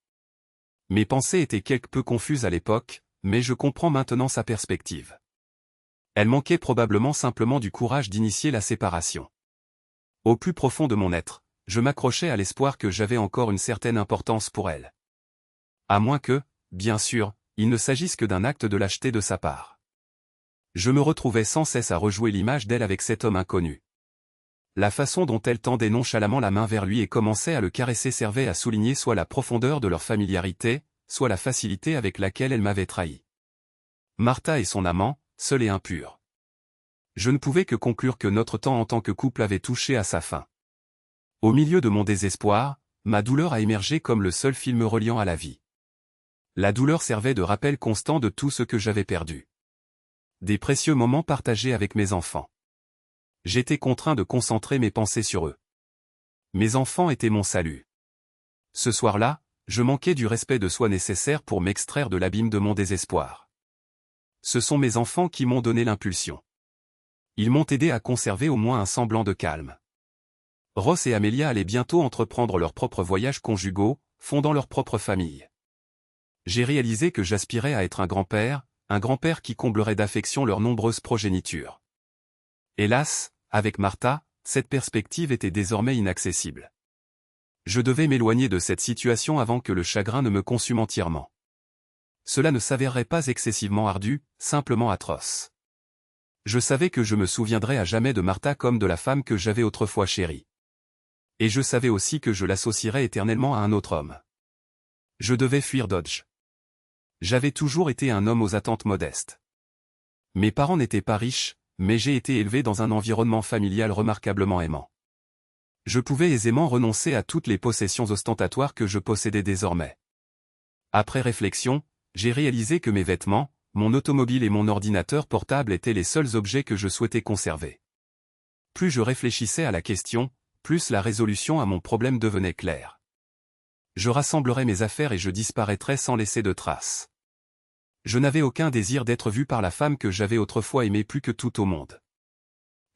Mes pensées étaient quelque peu confuses à l'époque, mais je comprends maintenant sa perspective. Elle manquait probablement simplement du courage d'initier la séparation. Au plus profond de mon être, je m'accrochais à l'espoir que j'avais encore une certaine importance pour elle. À moins que, bien sûr, il ne s'agisse que d'un acte de lâcheté de sa part. Je me retrouvais sans cesse à rejouer l'image d'elle avec cet homme inconnu. La façon dont elle tendait nonchalamment la main vers lui et commençait à le caresser servait à souligner soit la profondeur de leur familiarité, soit la facilité avec laquelle elle m'avait trahi. Martha et son amant, seul et impur. Je ne pouvais que conclure que notre temps en tant que couple avait touché à sa fin. Au milieu de mon désespoir, ma douleur a émergé comme le seul film reliant à la vie. La douleur servait de rappel constant de tout ce que j'avais perdu. Des précieux moments partagés avec mes enfants. J'étais contraint de concentrer mes pensées sur eux. Mes enfants étaient mon salut. Ce soir-là, je manquais du respect de soi nécessaire pour m'extraire de l'abîme de mon désespoir. Ce sont mes enfants qui m'ont donné l'impulsion. Ils m'ont aidé à conserver au moins un semblant de calme. Ross et Amelia allaient bientôt entreprendre leurs propres voyages conjugaux, fondant leur propre famille. J'ai réalisé que j'aspirais à être un grand-père qui comblerait d'affection leurs nombreuses progénitures. Hélas, avec Martha, cette perspective était désormais inaccessible. Je devais m'éloigner de cette situation avant que le chagrin ne me consume entièrement. Cela ne s'avérerait pas excessivement ardu, simplement atroce. Je savais que je me souviendrais à jamais de Martha comme de la femme que j'avais autrefois chérie. Et je savais aussi que je l'associerais éternellement à un autre homme. Je devais fuir Dodge. J'avais toujours été un homme aux attentes modestes. Mes parents n'étaient pas riches, mais j'ai été élevé dans un environnement familial remarquablement aimant. Je pouvais aisément renoncer à toutes les possessions ostentatoires que je possédais désormais. Après réflexion, j'ai réalisé que mes vêtements, mon automobile et mon ordinateur portable étaient les seuls objets que je souhaitais conserver. Plus je réfléchissais à la question, plus la résolution à mon problème devenait claire. Je rassemblerais mes affaires et je disparaîtrais sans laisser de traces. Je n'avais aucun désir d'être vu par la femme que j'avais autrefois aimée plus que tout au monde.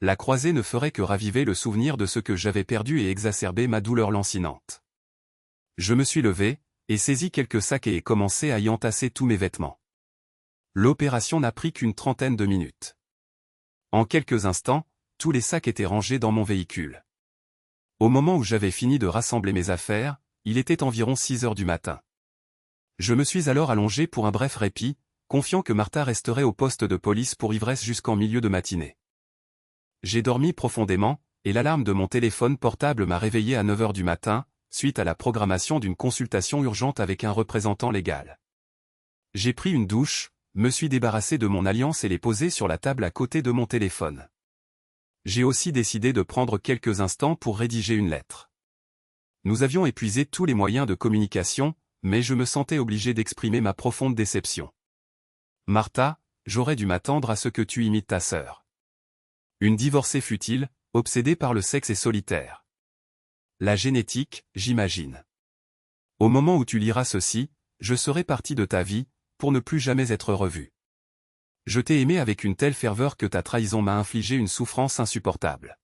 La croisée ne ferait que raviver le souvenir de ce que j'avais perdu et exacerber ma douleur lancinante. Je me suis levé, et saisi quelques sacs et ai commencé à y entasser tous mes vêtements. L'opération n'a pris qu'une trentaine de minutes. En quelques instants, tous les sacs étaient rangés dans mon véhicule. Au moment où j'avais fini de rassembler mes affaires, il était environ 6 heures du matin. Je me suis alors allongé pour un bref répit, confiant que Martha resterait au poste de police pour ivresse jusqu'en milieu de matinée. J'ai dormi profondément, et l'alarme de mon téléphone portable m'a réveillé à 9 heures du matin, suite à la programmation d'une consultation urgente avec un représentant légal. J'ai pris une douche, me suis débarrassé de mon alliance et l'ai posée sur la table à côté de mon téléphone. J'ai aussi décidé de prendre quelques instants pour rédiger une lettre. Nous avions épuisé tous les moyens de communication, mais je me sentais obligé d'exprimer ma profonde déception. Martha, j'aurais dû m'attendre à ce que tu imites ta sœur. Une divorcée futile, obsédée par le sexe et solitaire. La génétique, j'imagine. Au moment où tu liras ceci, je serai parti de ta vie, pour ne plus jamais être revu. Je t'ai aimé avec une telle ferveur que ta trahison m'a infligé une souffrance insupportable.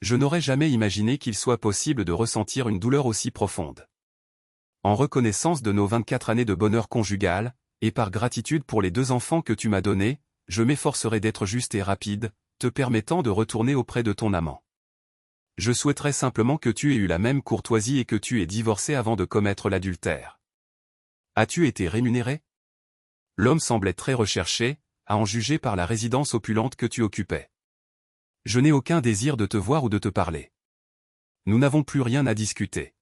Je n'aurais jamais imaginé qu'il soit possible de ressentir une douleur aussi profonde. En reconnaissance de nos 24 années de bonheur conjugal, et par gratitude pour les 2 enfants que tu m'as donnés, je m'efforcerai d'être juste et rapide, te permettant de retourner auprès de ton amant. Je souhaiterais simplement que tu aies eu la même courtoisie et que tu aies divorcé avant de commettre l'adultère. As-tu été rémunéré? L'homme semblait très recherché, à en juger par la résidence opulente que tu occupais. Je n'ai aucun désir de te voir ou de te parler. Nous n'avons plus rien à discuter.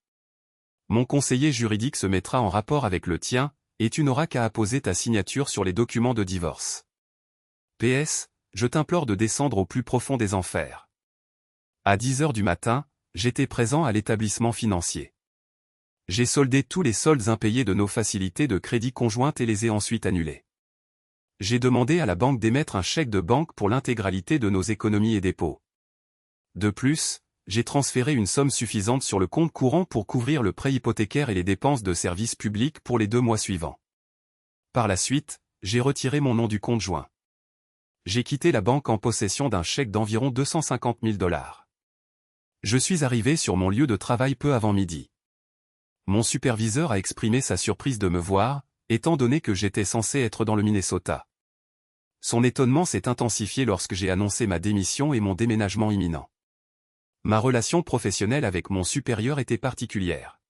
Mon conseiller juridique se mettra en rapport avec le tien, et tu n'auras qu'à apposer ta signature sur les documents de divorce. PS, je t'implore de descendre au plus profond des enfers. À 10 heures du matin, j'étais présent à l'établissement financier. J'ai soldé tous les soldes impayés de nos facilités de crédit conjointes et les ai ensuite annulés. J'ai demandé à la banque d'émettre un chèque de banque pour l'intégralité de nos économies et dépôts. De plus, j'ai transféré une somme suffisante sur le compte courant pour couvrir le prêt hypothécaire et les dépenses de services publics pour les 2 mois suivants. Par la suite, j'ai retiré mon nom du compte joint. J'ai quitté la banque en possession d'un chèque d'environ 250 000 $. Je suis arrivé sur mon lieu de travail peu avant midi. Mon superviseur a exprimé sa surprise de me voir, étant donné que j'étais censé être dans le Minnesota. Son étonnement s'est intensifié lorsque j'ai annoncé ma démission et mon déménagement imminent. Ma relation professionnelle avec mon supérieur était particulière.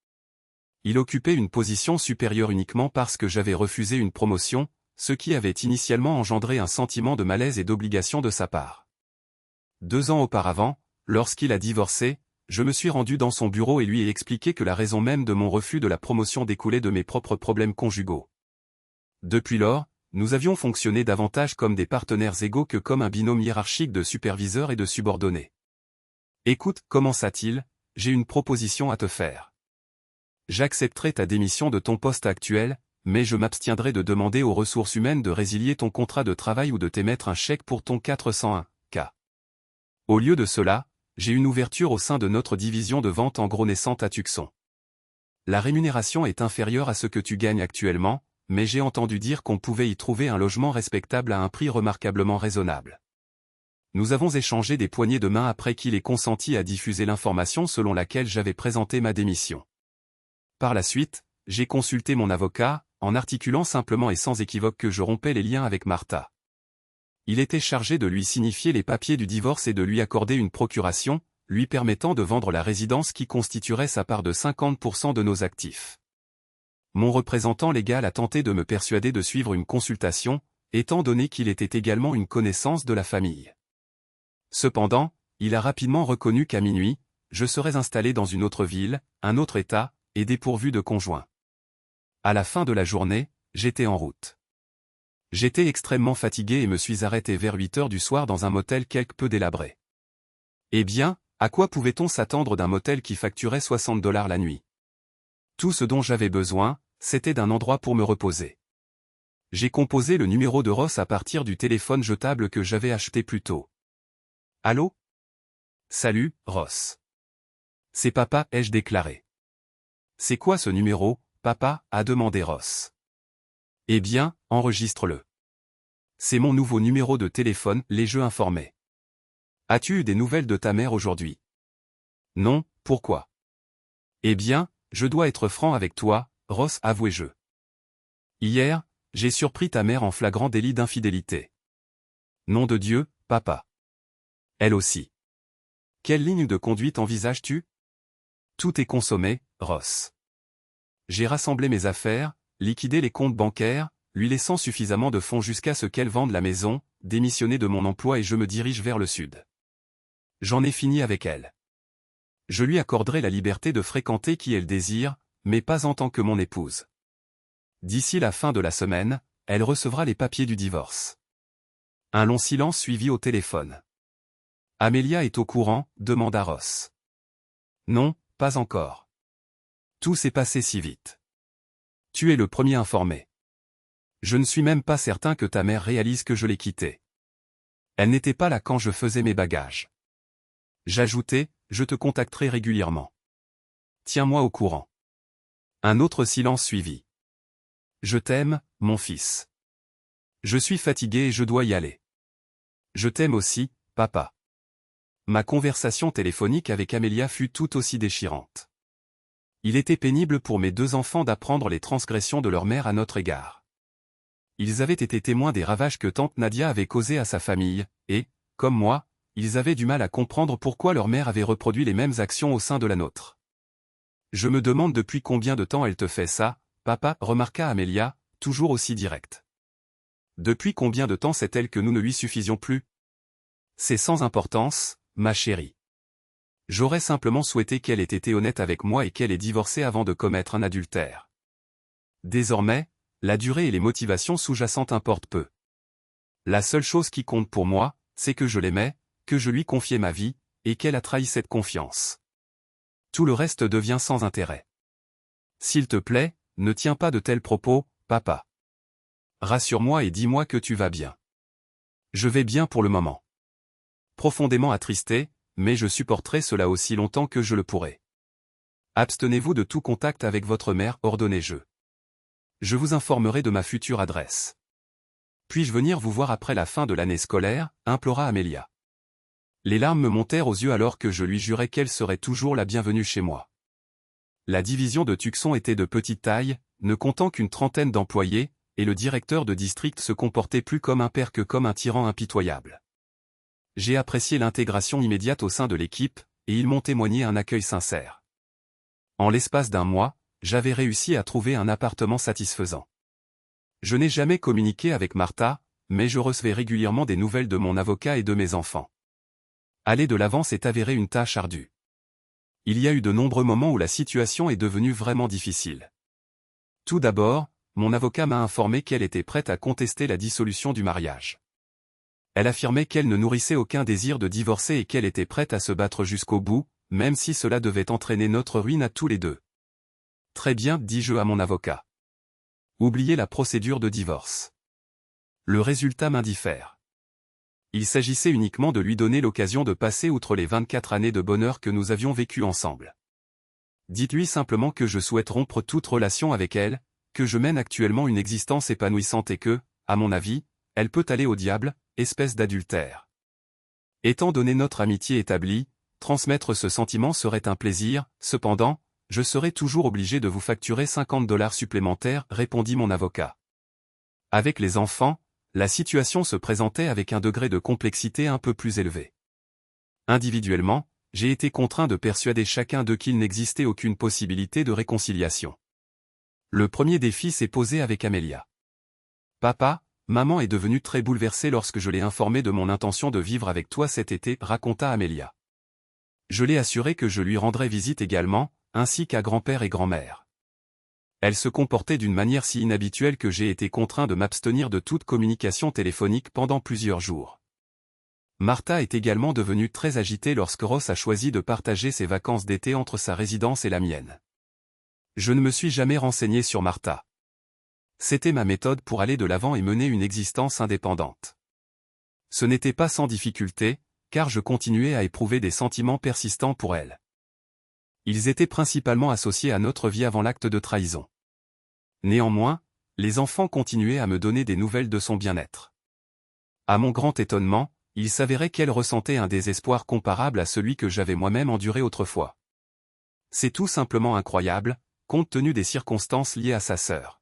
Il occupait une position supérieure uniquement parce que j'avais refusé une promotion, ce qui avait initialement engendré un sentiment de malaise et d'obligation de sa part. 2 ans auparavant, lorsqu'il a divorcé, je me suis rendu dans son bureau et lui ai expliqué que la raison même de mon refus de la promotion découlait de mes propres problèmes conjugaux. Depuis lors, nous avions fonctionné davantage comme des partenaires égaux que comme un binôme hiérarchique de superviseurs et de subordonnés. Écoute, commença-t-il, j'ai une proposition à te faire. J'accepterai ta démission de ton poste actuel, mais je m'abstiendrai de demander aux ressources humaines de résilier ton contrat de travail ou de t'émettre un chèque pour ton 401K. Au lieu de cela, j'ai une ouverture au sein de notre division de vente en gros naissante à Tucson. La rémunération est inférieure à ce que tu gagnes actuellement, mais j'ai entendu dire qu'on pouvait y trouver un logement respectable à un prix remarquablement raisonnable. Nous avons échangé des poignées de main après qu'il ait consenti à diffuser l'information selon laquelle j'avais présenté ma démission. Par la suite, j'ai consulté mon avocat, en articulant simplement et sans équivoque que je rompais les liens avec Martha. Il était chargé de lui signifier les papiers du divorce et de lui accorder une procuration, lui permettant de vendre la résidence qui constituerait sa part de 50% de nos actifs. Mon représentant légal a tenté de me persuader de suivre une consultation, étant donné qu'il était également une connaissance de la famille. Cependant, il a rapidement reconnu qu'à minuit, je serais installé dans une autre ville, un autre État, et dépourvu de conjoint. À la fin de la journée, j'étais en route. J'étais extrêmement fatigué et me suis arrêté vers 8 heures du soir dans un motel quelque peu délabré. Eh bien, à quoi pouvait-on s'attendre d'un motel qui facturait $60 la nuit? Tout ce dont j'avais besoin, c'était d'un endroit pour me reposer. J'ai composé le numéro de Ross à partir du téléphone jetable que j'avais acheté plus tôt. Allô? Salut, Ross. C'est papa, ai-je déclaré. C'est quoi ce numéro, papa? A demandé Ross. Eh bien, enregistre-le. C'est mon nouveau numéro de téléphone, l'ai-je informé. As-tu eu des nouvelles de ta mère aujourd'hui? Non, pourquoi? Eh bien, je dois être franc avec toi, Ross, avouai-je. Hier, j'ai surpris ta mère en flagrant délit d'infidélité. Nom de Dieu, papa. Elle aussi. Quelle ligne de conduite envisages-tu? Tout est consommé, Ross. J'ai rassemblé mes affaires, liquidé les comptes bancaires, lui laissant suffisamment de fonds jusqu'à ce qu'elle vende la maison, démissionner de mon emploi et je me dirige vers le sud. J'en ai fini avec elle. Je lui accorderai la liberté de fréquenter qui elle désire, mais pas en tant que mon épouse. D'ici la fin de la semaine, elle recevra les papiers du divorce. Un long silence suivit au téléphone. Amelia est au courant, demanda Ross. Non, pas encore. Tout s'est passé si vite. Tu es le premier informé. Je ne suis même pas certain que ta mère réalise que je l'ai quittée. Elle n'était pas là quand je faisais mes bagages. J'ajoutai, je te contacterai régulièrement. Tiens-moi au courant. Un autre silence suivit. Je t'aime, mon fils. Je suis fatigué et je dois y aller. Je t'aime aussi, papa. Ma conversation téléphonique avec Amelia fut tout aussi déchirante. Il était pénible pour mes deux enfants d'apprendre les transgressions de leur mère à notre égard. Ils avaient été témoins des ravages que tante Nadia avait causés à sa famille, et, comme moi, ils avaient du mal à comprendre pourquoi leur mère avait reproduit les mêmes actions au sein de la nôtre. Je me demande depuis combien de temps elle te fait ça, papa, remarqua Amelia, toujours aussi directe. Depuis combien de temps sait-elle que nous ne lui suffisions plus? C'est sans importance, ma chérie. J'aurais simplement souhaité qu'elle ait été honnête avec moi et qu'elle ait divorcé avant de commettre un adultère. Désormais, la durée et les motivations sous-jacentes importent peu. La seule chose qui compte pour moi, c'est que je l'aimais, que je lui confiais ma vie, et qu'elle a trahi cette confiance. Tout le reste devient sans intérêt. S'il te plaît, ne tiens pas de tels propos, papa. Rassure-moi et dis-moi que tu vas bien. Je vais bien pour le moment. Profondément attristé, mais je supporterai cela aussi longtemps que je le pourrai. Abstenez-vous de tout contact avec votre mère, ordonnai-je. Je vous informerai de ma future adresse. Puis-je venir vous voir après la fin de l'année scolaire, implora Amelia. Les larmes me montèrent aux yeux alors que je lui jurai qu'elle serait toujours la bienvenue chez moi. La division de Tucson était de petite taille, ne comptant qu'une trentaine d'employés, et le directeur de district se comportait plus comme un père que comme un tyran impitoyable. J'ai apprécié l'intégration immédiate au sein de l'équipe, et ils m'ont témoigné un accueil sincère. En l'espace d'un mois, j'avais réussi à trouver un appartement satisfaisant. Je n'ai jamais communiqué avec Martha, mais je recevais régulièrement des nouvelles de mon avocat et de mes enfants. Aller de l'avant s'est avéré une tâche ardue. Il y a eu de nombreux moments où la situation est devenue vraiment difficile. Tout d'abord, mon avocat m'a informé qu'elle était prête à contester la dissolution du mariage. Elle affirmait qu'elle ne nourrissait aucun désir de divorcer et qu'elle était prête à se battre jusqu'au bout, même si cela devait entraîner notre ruine à tous les deux. Très bien, dis-je à mon avocat. Oubliez la procédure de divorce. Le résultat m'indiffère. Il s'agissait uniquement de lui donner l'occasion de passer outre les 24 années de bonheur que nous avions vécues ensemble. Dites-lui simplement que je souhaite rompre toute relation avec elle, que je mène actuellement une existence épanouissante et que, à mon avis, elle peut aller au diable, espèce d'adultère. Étant donné notre amitié établie, transmettre ce sentiment serait un plaisir, cependant, je serai toujours obligé de vous facturer $50 supplémentaires, répondit mon avocat. Avec les enfants, la situation se présentait avec un degré de complexité un peu plus élevé. Individuellement, j'ai été contraint de persuader chacun d'eux qu'il n'existait aucune possibilité de réconciliation. Le premier défi s'est posé avec Amelia. Papa, maman est devenue très bouleversée lorsque je l'ai informée de mon intention de vivre avec toi cet été, raconta Amelia. Je l'ai assurée que je lui rendrais visite également, ainsi qu'à grand-père et grand-mère. Elle se comportait d'une manière si inhabituelle que j'ai été contraint de m'abstenir de toute communication téléphonique pendant plusieurs jours. Martha est également devenue très agitée lorsque Ross a choisi de partager ses vacances d'été entre sa résidence et la mienne. Je ne me suis jamais renseigné sur Martha. C'était ma méthode pour aller de l'avant et mener une existence indépendante. Ce n'était pas sans difficulté, car je continuais à éprouver des sentiments persistants pour elle. Ils étaient principalement associés à notre vie avant l'acte de trahison. Néanmoins, les enfants continuaient à me donner des nouvelles de son bien-être. À mon grand étonnement, il s'avérait qu'elle ressentait un désespoir comparable à celui que j'avais moi-même enduré autrefois. C'est tout simplement incroyable, compte tenu des circonstances liées à sa sœur.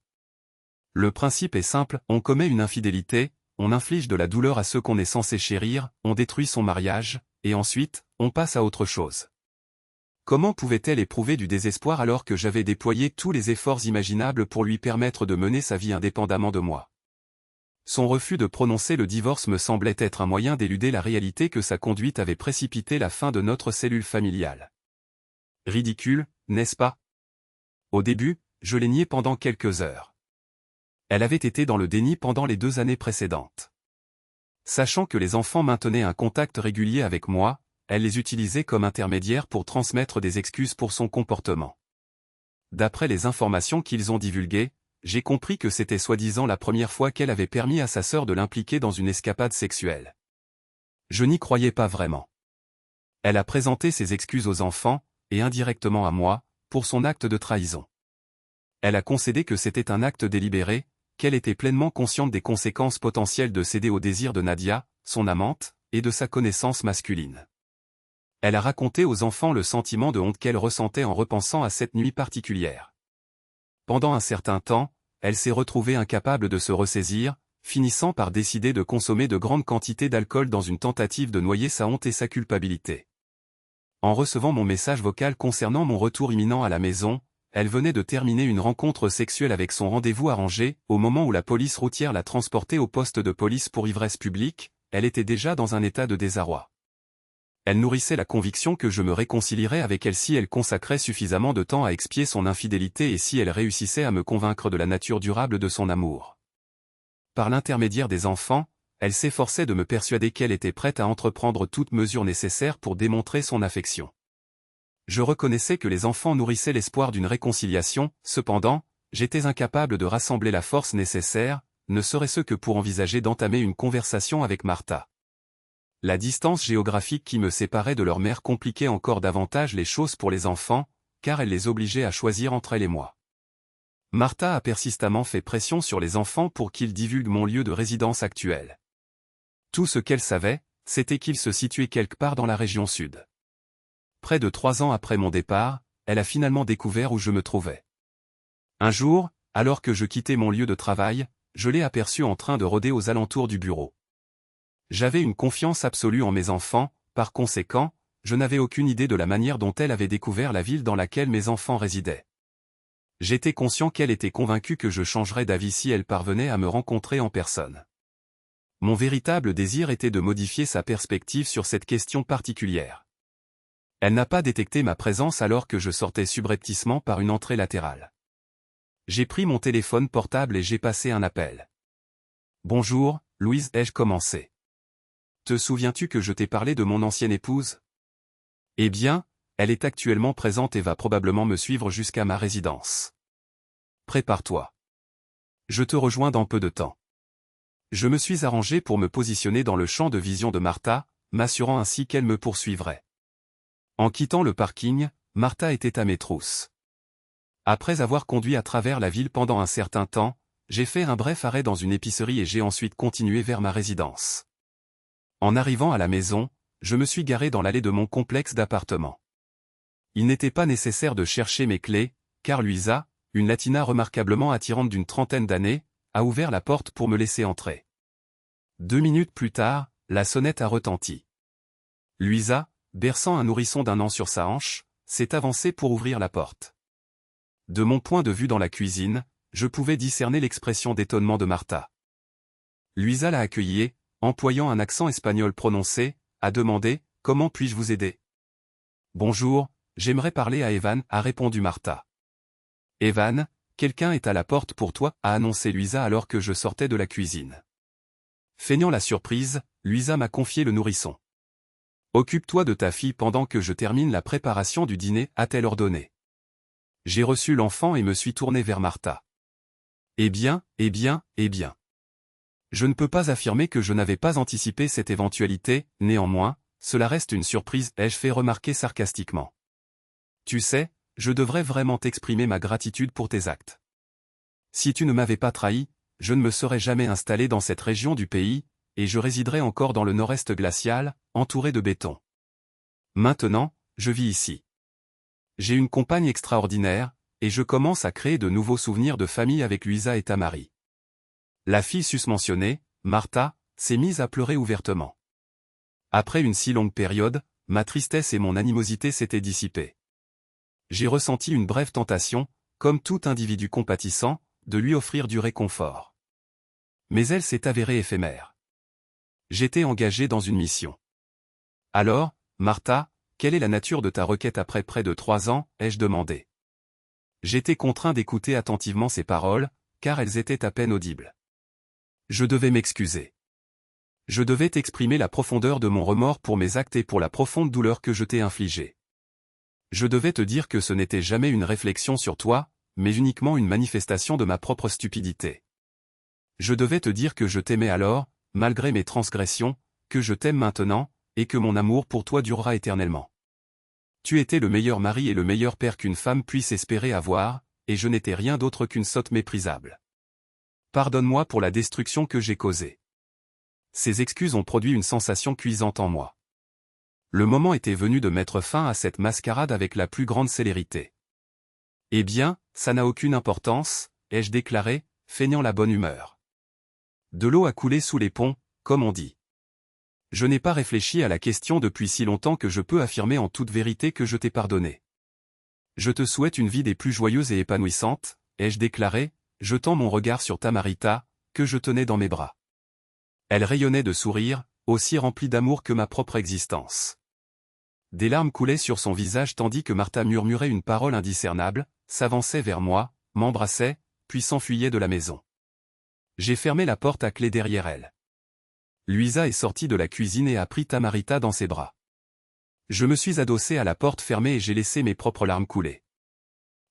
Le principe est simple, on commet une infidélité, on inflige de la douleur à ceux qu'on est censé chérir, on détruit son mariage, et ensuite, on passe à autre chose. Comment pouvait-elle éprouver du désespoir alors que j'avais déployé tous les efforts imaginables pour lui permettre de mener sa vie indépendamment de moi? Son refus de prononcer le divorce me semblait être un moyen d'éluder la réalité que sa conduite avait précipité la fin de notre cellule familiale. Ridicule, n'est-ce pas? Au début, je l'ai nié pendant quelques heures. Elle avait été dans le déni pendant les 2 années précédentes. Sachant que les enfants maintenaient un contact régulier avec moi, elle les utilisait comme intermédiaires pour transmettre des excuses pour son comportement. D'après les informations qu'ils ont divulguées, j'ai compris que c'était soi-disant la première fois qu'elle avait permis à sa sœur de l'impliquer dans une escapade sexuelle. Je n'y croyais pas vraiment. Elle a présenté ses excuses aux enfants, et indirectement à moi, pour son acte de trahison. Elle a concédé que c'était un acte délibéré, qu'elle était pleinement consciente des conséquences potentielles de céder au désir de Nadia, son amante, et de sa connaissance masculine. Elle a raconté aux enfants le sentiment de honte qu'elle ressentait en repensant à cette nuit particulière. Pendant un certain temps, elle s'est retrouvée incapable de se ressaisir, finissant par décider de consommer de grandes quantités d'alcool dans une tentative de noyer sa honte et sa culpabilité. En recevant mon message vocal concernant mon retour imminent à la maison, elle venait de terminer une rencontre sexuelle avec son rendez-vous arrangé, au moment où la police routière l'a transportée au poste de police pour ivresse publique, elle était déjà dans un état de désarroi. Elle nourrissait la conviction que je me réconcilierais avec elle si elle consacrait suffisamment de temps à expier son infidélité et si elle réussissait à me convaincre de la nature durable de son amour. Par l'intermédiaire des enfants, elle s'efforçait de me persuader qu'elle était prête à entreprendre toute mesure nécessaire pour démontrer son affection. Je reconnaissais que les enfants nourrissaient l'espoir d'une réconciliation, cependant, j'étais incapable de rassembler la force nécessaire, ne serait-ce que pour envisager d'entamer une conversation avec Martha. La distance géographique qui me séparait de leur mère compliquait encore davantage les choses pour les enfants, car elle les obligeait à choisir entre elle et moi. Martha a persistamment fait pression sur les enfants pour qu'ils divulguent mon lieu de résidence actuel. Tout ce qu'elle savait, c'était qu'il se situait quelque part dans la région sud. Près de 3 ans après mon départ, elle a finalement découvert où je me trouvais. Un jour, alors que je quittais mon lieu de travail, je l'ai aperçue en train de rôder aux alentours du bureau. J'avais une confiance absolue en mes enfants, par conséquent, je n'avais aucune idée de la manière dont elle avait découvert la ville dans laquelle mes enfants résidaient. J'étais conscient qu'elle était convaincue que je changerais d'avis si elle parvenait à me rencontrer en personne. Mon véritable désir était de modifier sa perspective sur cette question particulière. Elle n'a pas détecté ma présence alors que je sortais subrepticement par une entrée latérale. J'ai pris mon téléphone portable et j'ai passé un appel. Bonjour, Louise, ai-je commencé. Te souviens-tu que je t'ai parlé de mon ancienne épouse? Eh bien, elle est actuellement présente et va probablement me suivre jusqu'à ma résidence. Prépare-toi. Je te rejoins dans peu de temps. Je me suis arrangé pour me positionner dans le champ de vision de Martha, m'assurant ainsi qu'elle me poursuivrait. En quittant le parking, Martha était à mes trousses. Après avoir conduit à travers la ville pendant un certain temps, j'ai fait un bref arrêt dans une épicerie et j'ai ensuite continué vers ma résidence. En arrivant à la maison, je me suis garé dans l'allée de mon complexe d'appartements. Il n'était pas nécessaire de chercher mes clés, car Luisa, une latina remarquablement attirante d'une trentaine d'années, a ouvert la porte pour me laisser entrer. 2 minutes plus tard, la sonnette a retenti. Luisa, berçant un nourrisson d'1 an sur sa hanche, s'est avancée pour ouvrir la porte. De mon point de vue dans la cuisine, je pouvais discerner l'expression d'étonnement de Martha. Luisa l'a accueillie, employant un accent espagnol prononcé, a demandé « Comment puis-je vous aider ?» « Bonjour, j'aimerais parler à Evan » a répondu Martha. « Evan, quelqu'un est à la porte pour toi » a annoncé Luisa alors que je sortais de la cuisine. Feignant la surprise, Luisa m'a confié le nourrisson. « Occupe-toi de ta fille pendant que je termine la préparation du dîner » a-t-elle ordonné. J'ai reçu l'enfant et me suis tourné vers Martha. Eh bien. Je ne peux pas affirmer que je n'avais pas anticipé cette éventualité, néanmoins, cela reste une surprise, ai-je fait remarquer sarcastiquement. Tu sais, je devrais vraiment t'exprimer ma gratitude pour tes actes. Si tu ne m'avais pas trahi, je ne me serais jamais installé dans cette région du pays, et je résiderais encore dans le nord-est glacial, entouré de béton. Maintenant, je vis ici. J'ai une compagne extraordinaire, et je commence à créer de nouveaux souvenirs de famille avec Luisa et Tamari. La fille susmentionnée, Martha, s'est mise à pleurer ouvertement. Après une si longue période, ma tristesse et mon animosité s'étaient dissipées. J'ai ressenti une brève tentation, comme tout individu compatissant, de lui offrir du réconfort. Mais elle s'est avérée éphémère. J'étais engagé dans une mission. Alors, Martha, quelle est la nature de ta requête après près de 3 ans, ai-je demandé. J'étais contraint d'écouter attentivement ses paroles, car elles étaient à peine audibles. Je devais m'excuser. Je devais t'exprimer la profondeur de mon remords pour mes actes et pour la profonde douleur que je t'ai infligée. Je devais te dire que ce n'était jamais une réflexion sur toi, mais uniquement une manifestation de ma propre stupidité. Je devais te dire que je t'aimais alors, malgré mes transgressions, que je t'aime maintenant, et que mon amour pour toi durera éternellement. Tu étais le meilleur mari et le meilleur père qu'une femme puisse espérer avoir, et je n'étais rien d'autre qu'une sotte méprisable. Pardonne-moi pour la destruction que j'ai causée. Ces excuses ont produit une sensation cuisante en moi. Le moment était venu de mettre fin à cette mascarade avec la plus grande célérité. Eh bien, ça n'a aucune importance, ai-je déclaré, feignant la bonne humeur. De l'eau a coulé sous les ponts, comme on dit. Je n'ai pas réfléchi à la question depuis si longtemps que je peux affirmer en toute vérité que je t'ai pardonné. Je te souhaite une vie des plus joyeuses et épanouissantes, ai-je déclaré, jetant mon regard sur Tamarita, que je tenais dans mes bras. Elle rayonnait de sourire, aussi remplie d'amour que ma propre existence. Des larmes coulaient sur son visage tandis que Martha murmurait une parole indiscernable, s'avançait vers moi, m'embrassait, puis s'enfuyait de la maison. J'ai fermé la porte à clé derrière elle. Luisa est sortie de la cuisine et a pris Tamarita dans ses bras. Je me suis adossé à la porte fermée et j'ai laissé mes propres larmes couler.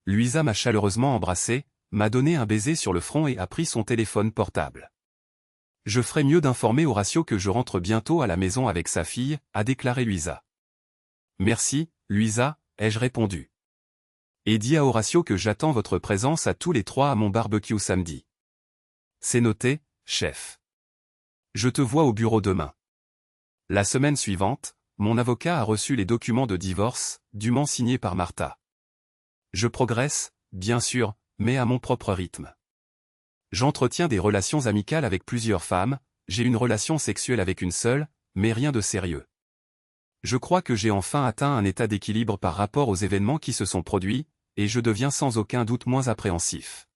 Luisa m'a chaleureusement embrassé, m'a donné un baiser sur le front et a pris son téléphone portable. Je ferais mieux d'informer Horacio que je rentre bientôt à la maison avec sa fille, a déclaré Luisa. Merci, Luisa, ai-je répondu. Et dis à Horacio que j'attends votre présence à tous les 3 à mon barbecue samedi. C'est noté, chef. Je te vois au bureau demain. La semaine suivante, mon avocat a reçu les documents de divorce, dûment signés par Martha. Je progresse, bien sûr, mais à mon propre rythme. J'entretiens des relations amicales avec plusieurs femmes, j'ai une relation sexuelle avec une seule, mais rien de sérieux. Je crois que j'ai enfin atteint un état d'équilibre par rapport aux événements qui se sont produits, et je deviens sans aucun doute moins appréhensif.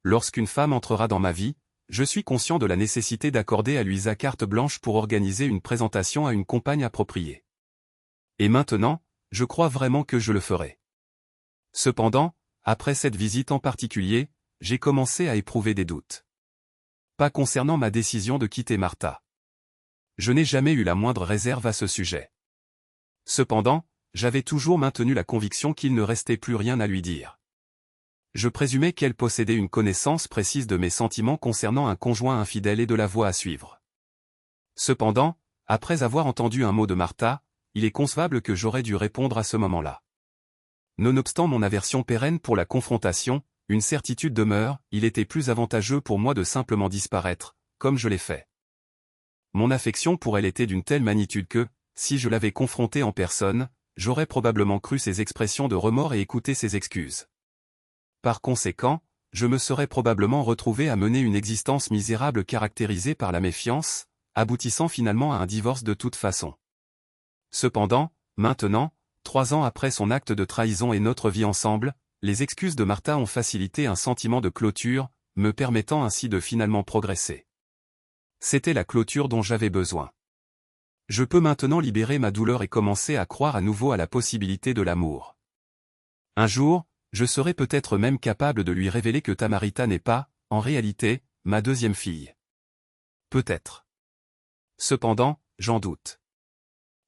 Lorsqu'une femme entrera dans ma vie, je suis conscient de la nécessité d'accorder à Luisa carte blanche pour organiser une présentation à une compagne appropriée. Et maintenant, je crois vraiment que je le ferai. Cependant, après cette visite en particulier, j'ai commencé à éprouver des doutes. Pas concernant ma décision de quitter Martha. Je n'ai jamais eu la moindre réserve à ce sujet. Cependant, j'avais toujours maintenu la conviction qu'il ne restait plus rien à lui dire. Je présumais qu'elle possédait une connaissance précise de mes sentiments concernant un conjoint infidèle et de la voie à suivre. Cependant, après avoir entendu un mot de Martha, il est concevable que j'aurais dû répondre à ce moment-là. Nonobstant mon aversion pérenne pour la confrontation, une certitude demeure, il était plus avantageux pour moi de simplement disparaître, comme je l'ai fait. Mon affection pour elle était d'une telle magnitude que, si je l'avais confrontée en personne, j'aurais probablement cru ses expressions de remords et écouté ses excuses. Par conséquent, je me serais probablement retrouvé à mener une existence misérable caractérisée par la méfiance, aboutissant finalement à un divorce de toute façon. Cependant, maintenant, 3 ans après son acte de trahison et notre vie ensemble, les excuses de Martha ont facilité un sentiment de clôture, me permettant ainsi de finalement progresser. C'était la clôture dont j'avais besoin. Je peux maintenant libérer ma douleur et commencer à croire à nouveau à la possibilité de l'amour. Un jour, je serai peut-être même capable de lui révéler que Tamarita n'est pas, en réalité, ma deuxième fille. Peut-être. Cependant, j'en doute.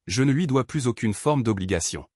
Je ne lui dois plus aucune forme d'obligation.